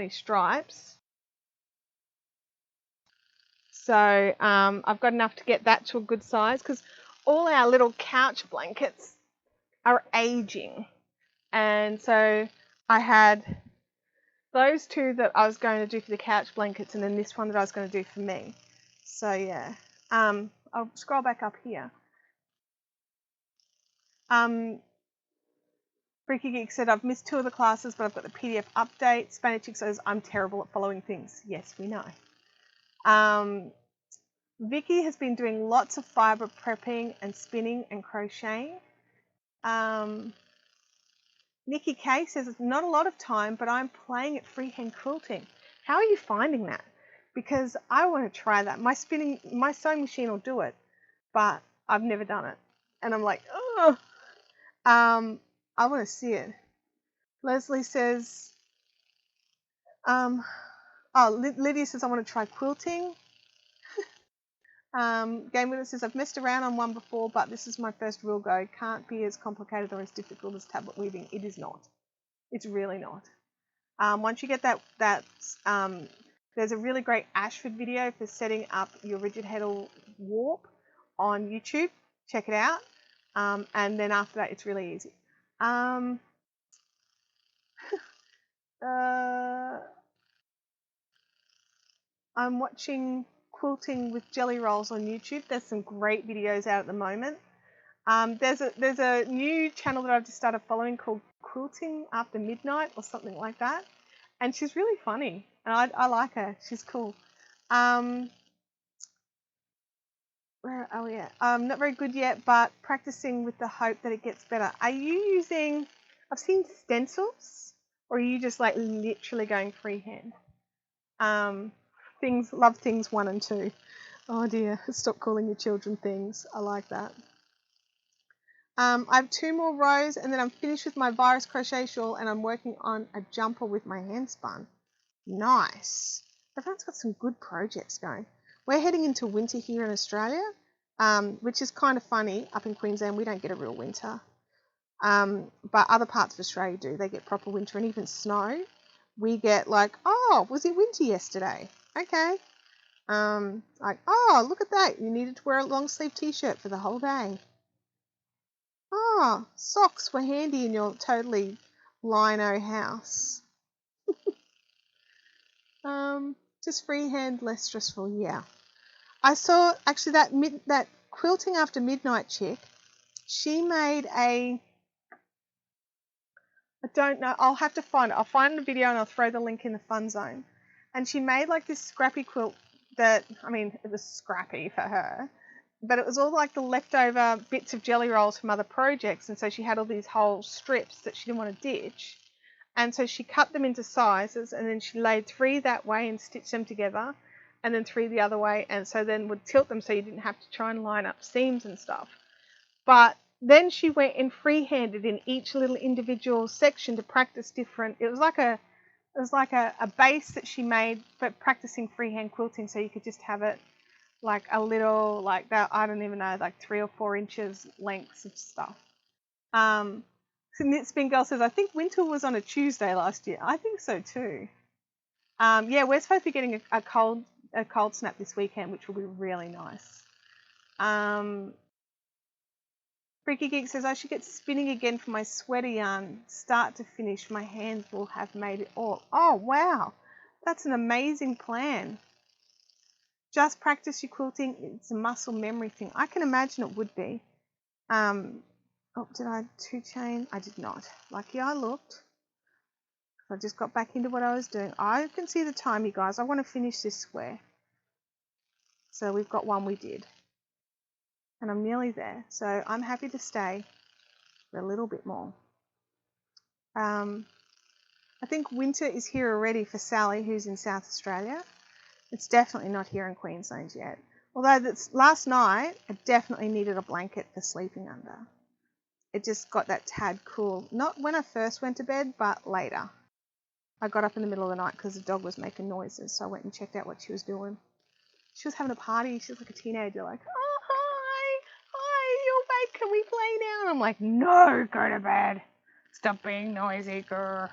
stripes. So I've got enough to get that to a good size, because all our little couch blankets are aging, And so I had those two that I was going to do for the couch blankets, and then this one that I was going to do for me. So yeah, I'll scroll back up here. Freaky Geek said, I've missed 2 of the classes, but I've got the PDF update. Spanish Chick says, I'm terrible at following things. Yes, we know. Vicky has been doing lots of fibre prepping and spinning and crocheting. Nikki K says, it's not a lot of time, but I'm playing at freehand quilting. How are you finding that? Because I want to try that. My sewing machine will do it, but I've never done it. And I'm like, oh. I want to see it. Leslie says, Lydia says, I want to try quilting. Game Winner says, I've messed around on one before, but this is my first real go. Can't be as complicated or as difficult as tablet weaving. It is not. It's really not. Once you get that, there's a really great Ashford video for setting up your rigid heddle warp on YouTube. Check it out. And then after that, it's really easy. I'm watching Quilting with Jelly Rolls on YouTube. There's some great videos out at the moment. There's a new channel that I've just started following called Quilting After Midnight or something like that. And she's really funny. And I like her. She's cool. Where are we at? Not very good yet, but practicing with the hope that it gets better. Are you using, I've seen stencils, or are you just like literally going freehand? Love things 1 and 2. Oh dear, stop calling your children things. I like that. I have 2 more rows and then I'm finished with my virus crochet shawl and I'm working on a jumper with my hand spun. Nice. Everyone's got some good projects going. We're heading into winter here in Australia, which is kind of funny. Up in Queensland, we don't get a real winter. But other parts of Australia do. They get proper winter and even snow. We get like, oh, was it winter yesterday? Okay. Like, oh, look at that. You needed to wear a long sleeve t-shirt for the whole day. Oh, socks were handy in your totally lino house. Just freehand, less stressful, yeah. I saw actually that Quilting After Midnight chick. She made I don't know, I'll have to find it. I'll find the video and I'll throw the link in the fun zone. And she made like this scrappy quilt that, I mean, it was scrappy for her, but it was all like the leftover bits of jelly rolls from other projects. And so she had all these whole strips that she didn't want to ditch. And so she cut them into sizes and then she laid 3 that way and stitched them together and then 3 the other way. And so then would tilt them so you didn't have to try and line up seams and stuff. But then she went and freehanded in each little individual section to practice different. It was like a base that she made for practicing freehand quilting. So you could just have it like a little, like that, I don't even know, like 3 or 4 inches lengths of stuff. Knit Spin Girl says, I think winter was on a Tuesday last year. I think so too. Yeah, we're supposed to be getting a cold snap this weekend, which will be really nice. Freaky Geek says, I should get spinning again for my sweater yarn. Start to finish, my hands will have made it all. Oh, wow. That's an amazing plan. Just practice your quilting. It's a muscle memory thing. I can imagine it would be. Oh, did I 2-chain? I did not. Lucky I looked. I just got back into what I was doing. I can see the time, you guys. I want to finish this square. So we've got one we did. And I'm nearly there. So I'm happy to stay for a little bit more. I think winter is here already for Sally, who's in South Australia. It's definitely not here in Queensland yet. Although last night, I definitely needed a blanket for sleeping under. It just got that tad cool. Not when I first went to bed, but later. I got up in the middle of the night because the dog was making noises, so I went and checked out what she was doing. She was having a party. She was like a teenager, like, oh, hi, you're awake, can we play now? And I'm like, no, go to bed. Stop being noisy, girl.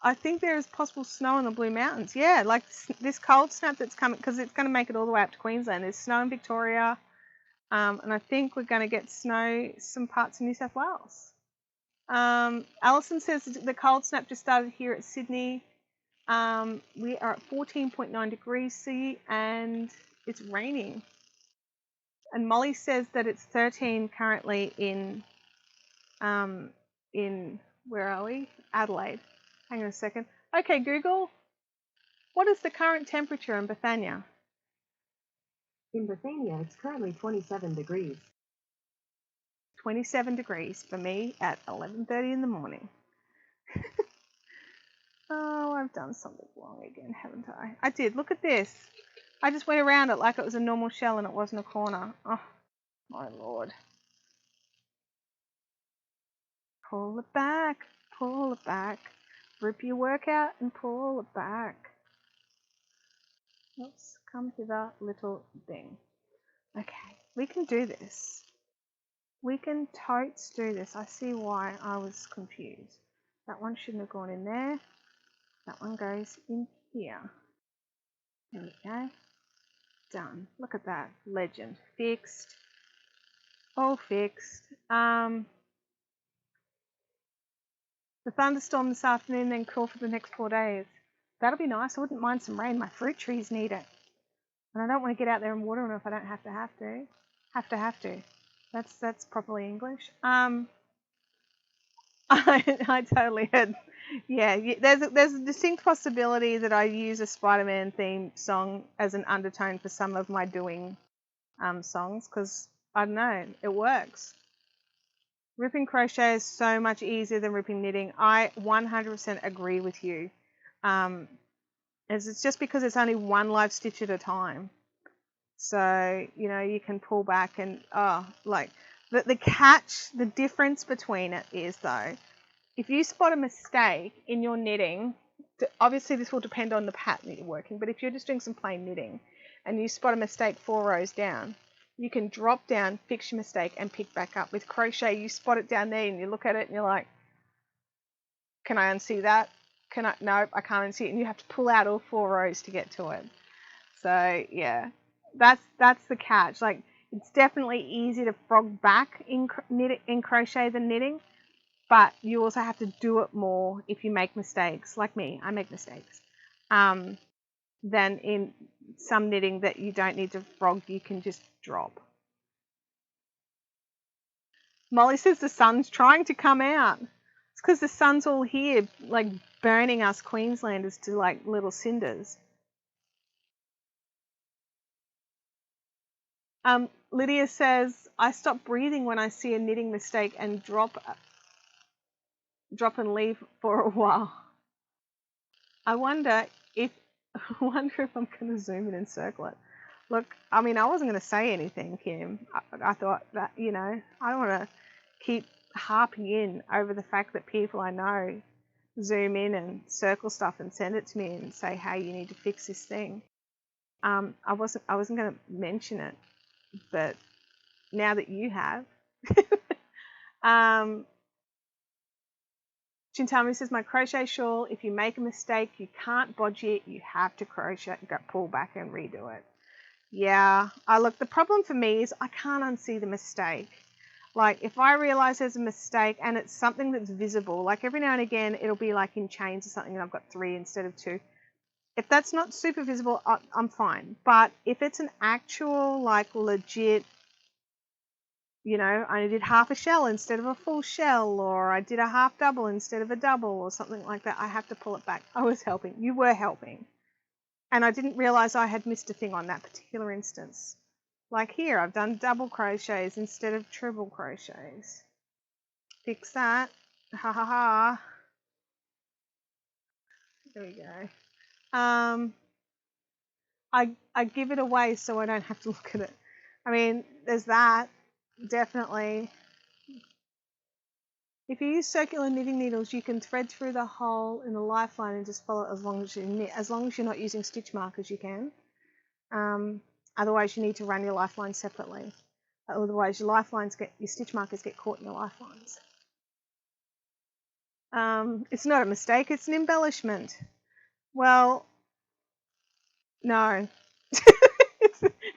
I think there is possible snow in the Blue Mountains. Yeah, like this cold snap that's coming, because it's going to make it all the way up to Queensland. There's snow in Victoria. And I think we're going to get snow some parts of New South Wales. Alison says the cold snap just started here at Sydney. We are at 14.9 degrees C and it's raining. And Molly says that it's 13 currently in where are we? Adelaide. Hang on a second. Okay, Google, what is the current temperature in Bethania? In Bethania, it's currently 27 degrees. 27 degrees for me at 11:30 in the morning. Oh, I've done something wrong again, haven't I? I did. Look at this. I just went around it like it was a normal shell and it wasn't a corner. Oh, my Lord. Pull it back. Pull it back. Rip your work out and pull it back. Oops, come to the little thing. Okay, we can do this. We can totes do this. I see why I was confused. That one shouldn't have gone in there. That one goes in here. There we go. Done. Look at that. Legend. Fixed. All fixed. The thunderstorm this afternoon, then cool for the next 4 days. That'll be nice. I wouldn't mind some rain. My fruit trees need it. And I don't want to get out there and water them if I don't have to. Have to. That's properly English. I totally heard. Yeah, there's a distinct possibility that I use a Spider-Man themed song as an undertone for some of my doing songs because I don't know, it works. Ripping crochet is so much easier than ripping knitting. I 100% agree with you. It's just because it's only one live stitch at a time. So, you know, you can pull back and, the catch, the difference between it is though, if you spot a mistake in your knitting, obviously this will depend on the pattern that you're working, but if you're just doing some plain knitting and you spot a mistake 4 rows down, you can drop down, fix your mistake and pick back up. With crochet, you spot it down there and you look at it and you're like, can I unsee that? No, I can't unsee it. And you have to pull out all 4 rows to get to it. So yeah, that's the catch. Like, it's definitely easier to frog back in crochet than knitting, but you also have to do it more if you make mistakes. Like me, I make mistakes. Than in some knitting that you don't need to frog, you can just drop. Molly says the sun's trying to come out. It's because the sun's all here, like burning us Queenslanders to like little cinders. Lydia says, I stop breathing when I see a knitting mistake and drop and leave for a while. I wonder if I'm going to zoom in and circle it. Look, I mean, I wasn't going to say anything, Kim. I thought that, you know, I don't want to keep harping in over the fact that people I know zoom in and circle stuff and send it to me and say, hey, you need to fix this thing. I wasn't going to mention it, but now that you have, Chintami says, my crochet shawl, if you make a mistake, you can't bodge it, you have to crochet, pull back and redo it. Yeah, look, the problem for me is I can't unsee the mistake. Like, if I realize there's a mistake and it's something that's visible, like every now and again, it'll be like in chains or something and I've got 3 instead of 2. If that's not super visible, I'm fine. But if it's an actual, like, legit, you know, I did half a shell instead of a full shell, or I did a half double instead of a double, or something like that, I have to pull it back. I was helping. You were helping. And I didn't realize I had missed a thing on that particular instance. Like here, I've done double crochets instead of triple crochets. Fix that. Ha ha ha. There we go. I give it away so I don't have to look at it. I mean, there's that. Definitely. If you use circular knitting needles, you can thread through the hole in the lifeline and just follow it as long as you knit. As long as you're not using stitch markers, you can. Otherwise, you need to run your lifeline separately. Otherwise, your stitch markers get caught in your lifelines. It's not a mistake, it's an embellishment. Well, no.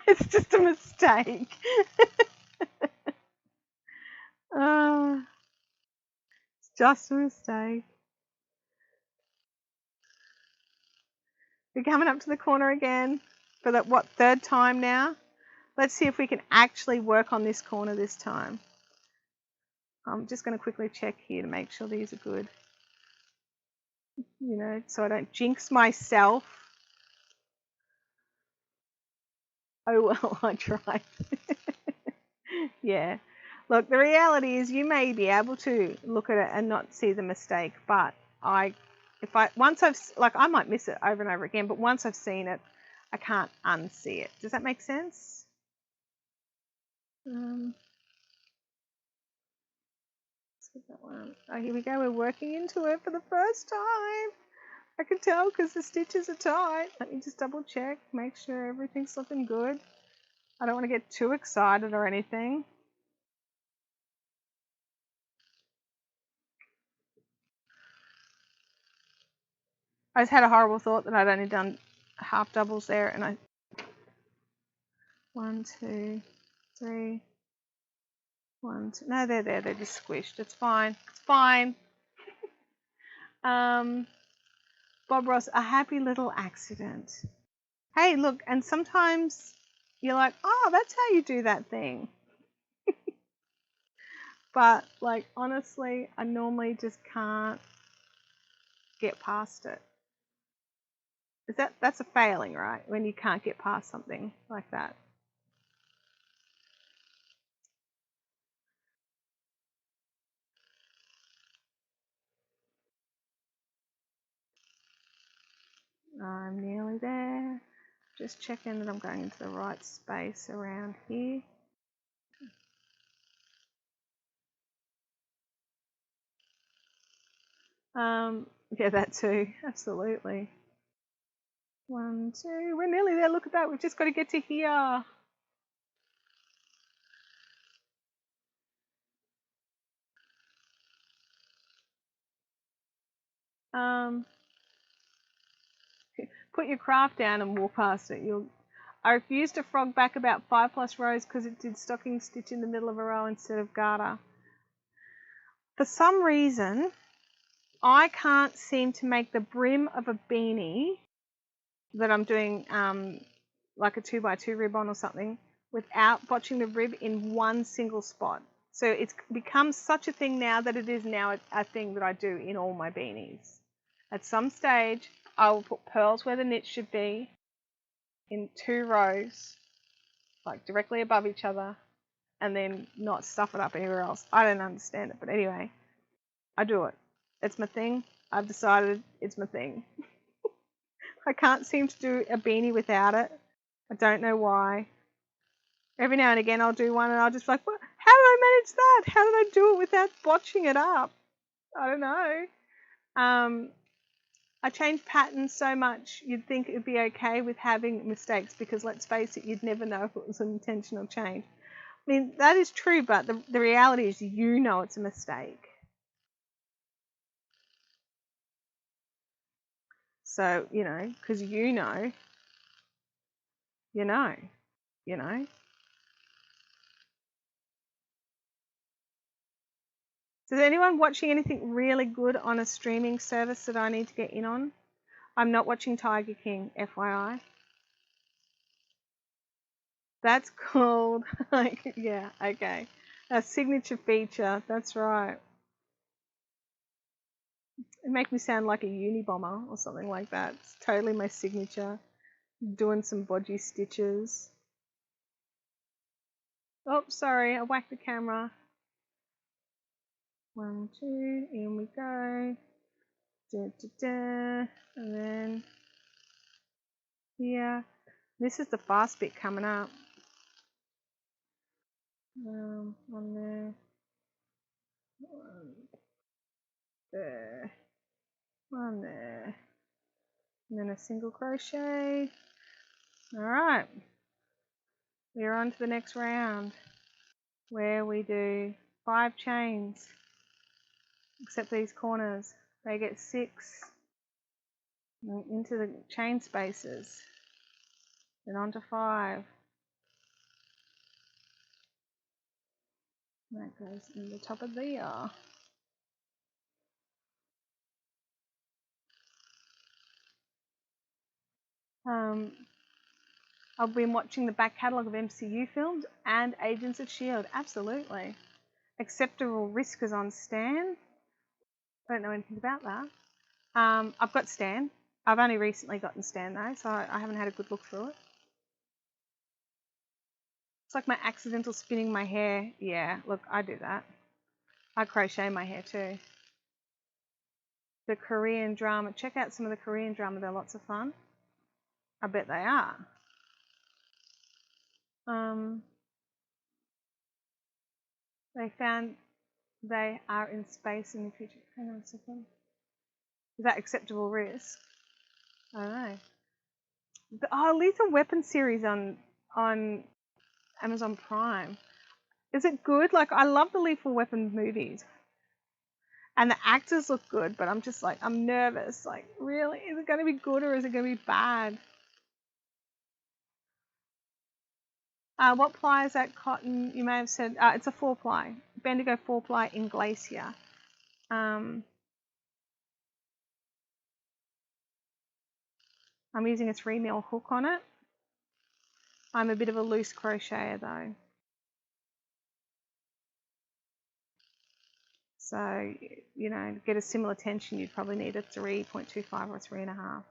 It's It's just a mistake. It's just a mistake. We're coming up to the corner again for the, what, third time now? Let's see if we can actually work on this corner this time. I'm just going to quickly check here to make sure these are good. You know, so I don't jinx myself. Oh well, I tried. Yeah. Look, the reality is you may be able to look at it and not see the mistake, but I might miss it over and over again, but once I've seen it, I can't unsee it. Does that make sense? Let's get that one. Oh, here we go. We're working into it for the first time. I can tell because the stitches are tight. Let me just double check, make sure everything's looking good. I don't want to get too excited or anything. I just had a horrible thought that I'd only done half doubles there, and I 1, 2, 3, 1, 2. No, they're there. They're just squished. It's fine. It's fine. Bob Ross, a happy little accident. Hey, look, and sometimes you're like, oh, that's how you do that thing. But, like, honestly, I normally just can't get past it. That's a failing, right? When you can't get past something like that. I'm nearly there. Just checking that I'm going into the right space around here. Yeah, that too. Absolutely. 1, 2. We're nearly there. Look at that. We've just got to get to here. Put your craft down and walk past it. I refused to frog back about 5+ rows because it did stocking stitch in the middle of a row instead of garter. For some reason, I can't seem to make the brim of a beanie that I'm doing like a 2x2 rib on or something without botching the rib in one single spot. So it's become such a thing now that it is now a thing that I do in all my beanies. At some stage, I will put pearls where the knit should be in 2 rows, like directly above each other, and then not stuff it up anywhere else. I don't understand it, but anyway, I do it. It's my thing. I've decided it's my thing. I can't seem to do a beanie without it. I don't know why. Every now and again I'll do one and I'll just be like, well, how did I manage that? How did I do it without botching it up? I don't know. I change patterns so much you'd think it would be okay with having mistakes because let's face it, you'd never know if it was an intentional change. I mean, that is true, but the reality is you know it's a mistake. So, you know, because you know. Is anyone watching anything really good on a streaming service that I need to get in on? I'm not watching Tiger King, FYI. That's called, like, yeah, okay. A signature feature, that's right. It makes me sound like a uni bomber or something like that. It's totally my signature. Doing some bodgy stitches. Oh, sorry, I whacked the camera. 1, 2, in we go. Da, da, da. And then here. This is the fast bit coming up. One there. One there. One there. And then a single crochet. Alright. We're on to the next round where we do 5 chains. Except these corners. They get 6 into the chain spaces. Then on to 5. That goes in the top of the ear. I've been watching the back catalogue of MCU films and Agents of S.H.I.E.L.D. Absolutely. Acceptable Risk is on Stan. I don't know anything about that. I've got Stan. I've only recently gotten Stan though, so I haven't had a good look through it. It's like my accidental spinning my hair. Yeah, look, I do that. I crochet my hair too. The Korean drama. Check out some of the Korean drama. They're lots of fun. I bet they are. They found they are in space in the future. Hang on a second. Is that Acceptable Risk? I don't know. The Lethal Weapon series on Amazon Prime. Is it good? Like, I love the Lethal Weapon movies. And the actors look good, but I'm just like, I'm nervous. Like, really? Is it going to be good or is it going to be bad? What ply is that cotton? You may have said, it's a 4-ply. Bendigo 4-ply in Glacier. I'm using a 3mm hook on it. I'm a bit of a loose crocheter though. So, you know, to get a similar tension, you'd probably need a 3.25 or 3.5.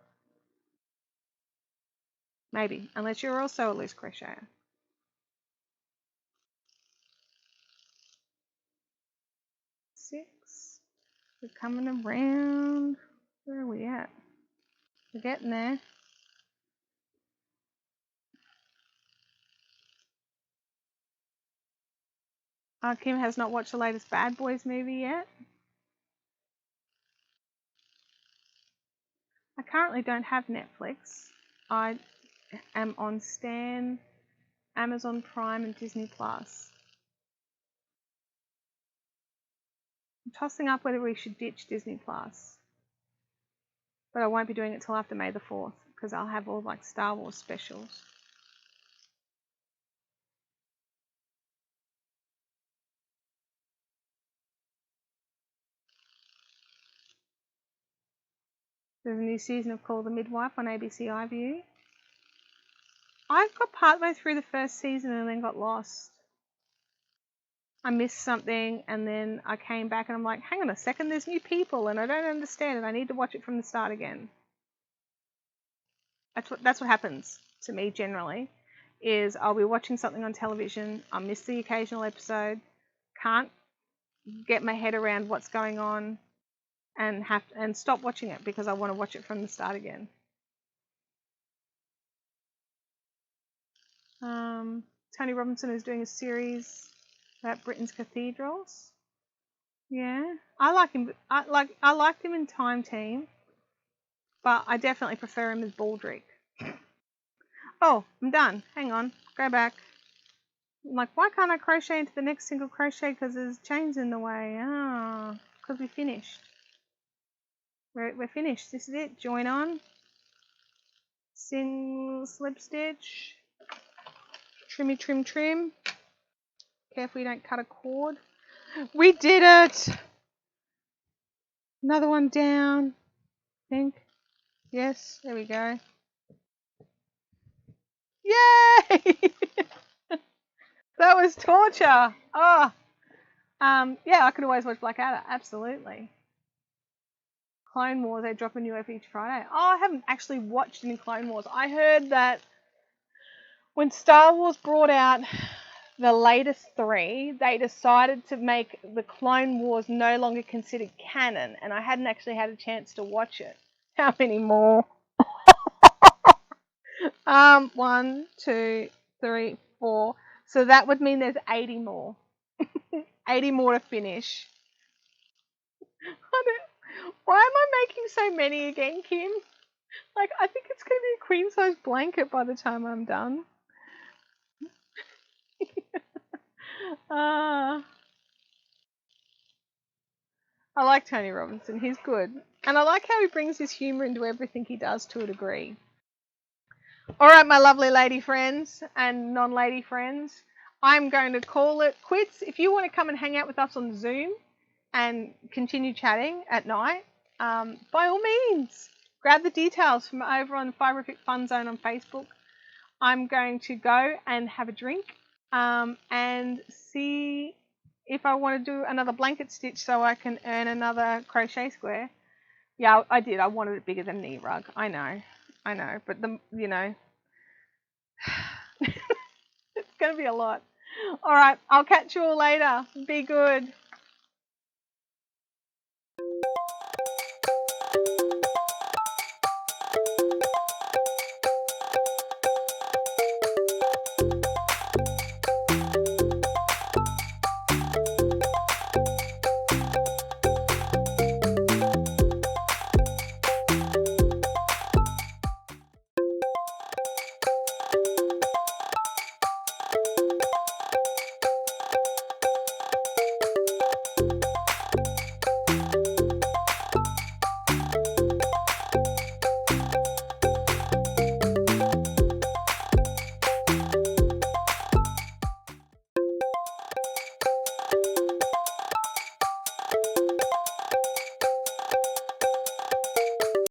Maybe, unless you're also a loose crocheter. Six. We're coming around. Where are we at? We're getting there. Kim has not watched the latest Bad Boys movie yet. I currently don't have Netflix. I am on Stan, Amazon Prime and Disney Plus. I'm tossing up whether we should ditch Disney Plus. But I won't be doing it till after May the 4th because I'll have all like Star Wars specials. There's a new season of Call the Midwife on ABC iView. I got partway through the first season and then got lost. I missed something and then I came back and I'm like, hang on a second, there's new people and I don't understand it. I need to watch it from the start again. That's what happens to me generally, is I'll be watching something on television, I'll miss the occasional episode, can't get my head around what's going on, and stop watching it because I want to watch it from the start again. Tony Robinson is doing a series about Britain's cathedrals. Yeah, I like him. I liked him in Time Team, but I definitely prefer him as Baldrick. Oh, I'm done. Hang on, go back. I'm like, why can't I crochet into the next single crochet because there's chains in the way? Because we finished. We're finished. This is it. Join on. Single slip stitch. Trimmy, trim, trim. Careful you don't cut a cord. We did it! Another one down. I think. Yes, there we go. Yay! That was torture. Oh. Yeah, I could always watch Blackadder. Absolutely. Clone Wars, they drop a new episode each Friday. Oh, I haven't actually watched any Clone Wars. I heard that when Star Wars brought out the latest 3, they decided to make the Clone Wars no longer considered canon, and I hadn't actually had a chance to watch it. How many more? 1, 2, 3, 4. So that would mean there's 80 more. 80 more to finish. Why am I making so many again, Kim? Like, I think it's going to be a queen-size blanket by the time I'm done. I like Tony Robinson. He's good. And I like how he brings his humour into everything he does to a degree. All right, my lovely lady friends and non-lady friends. I'm going to call it quits. If you want to come and hang out with us on Zoom and continue chatting at night, by all means, grab the details from over on the Fabourite Fun Zone on Facebook. I'm going to go and have a drink and see if I want to do another blanket stitch so I can earn another crochet square. Yeah, I did. I wanted it bigger than knee rug. I know. But it's going to be a lot. All right. I'll catch you all later. Be good.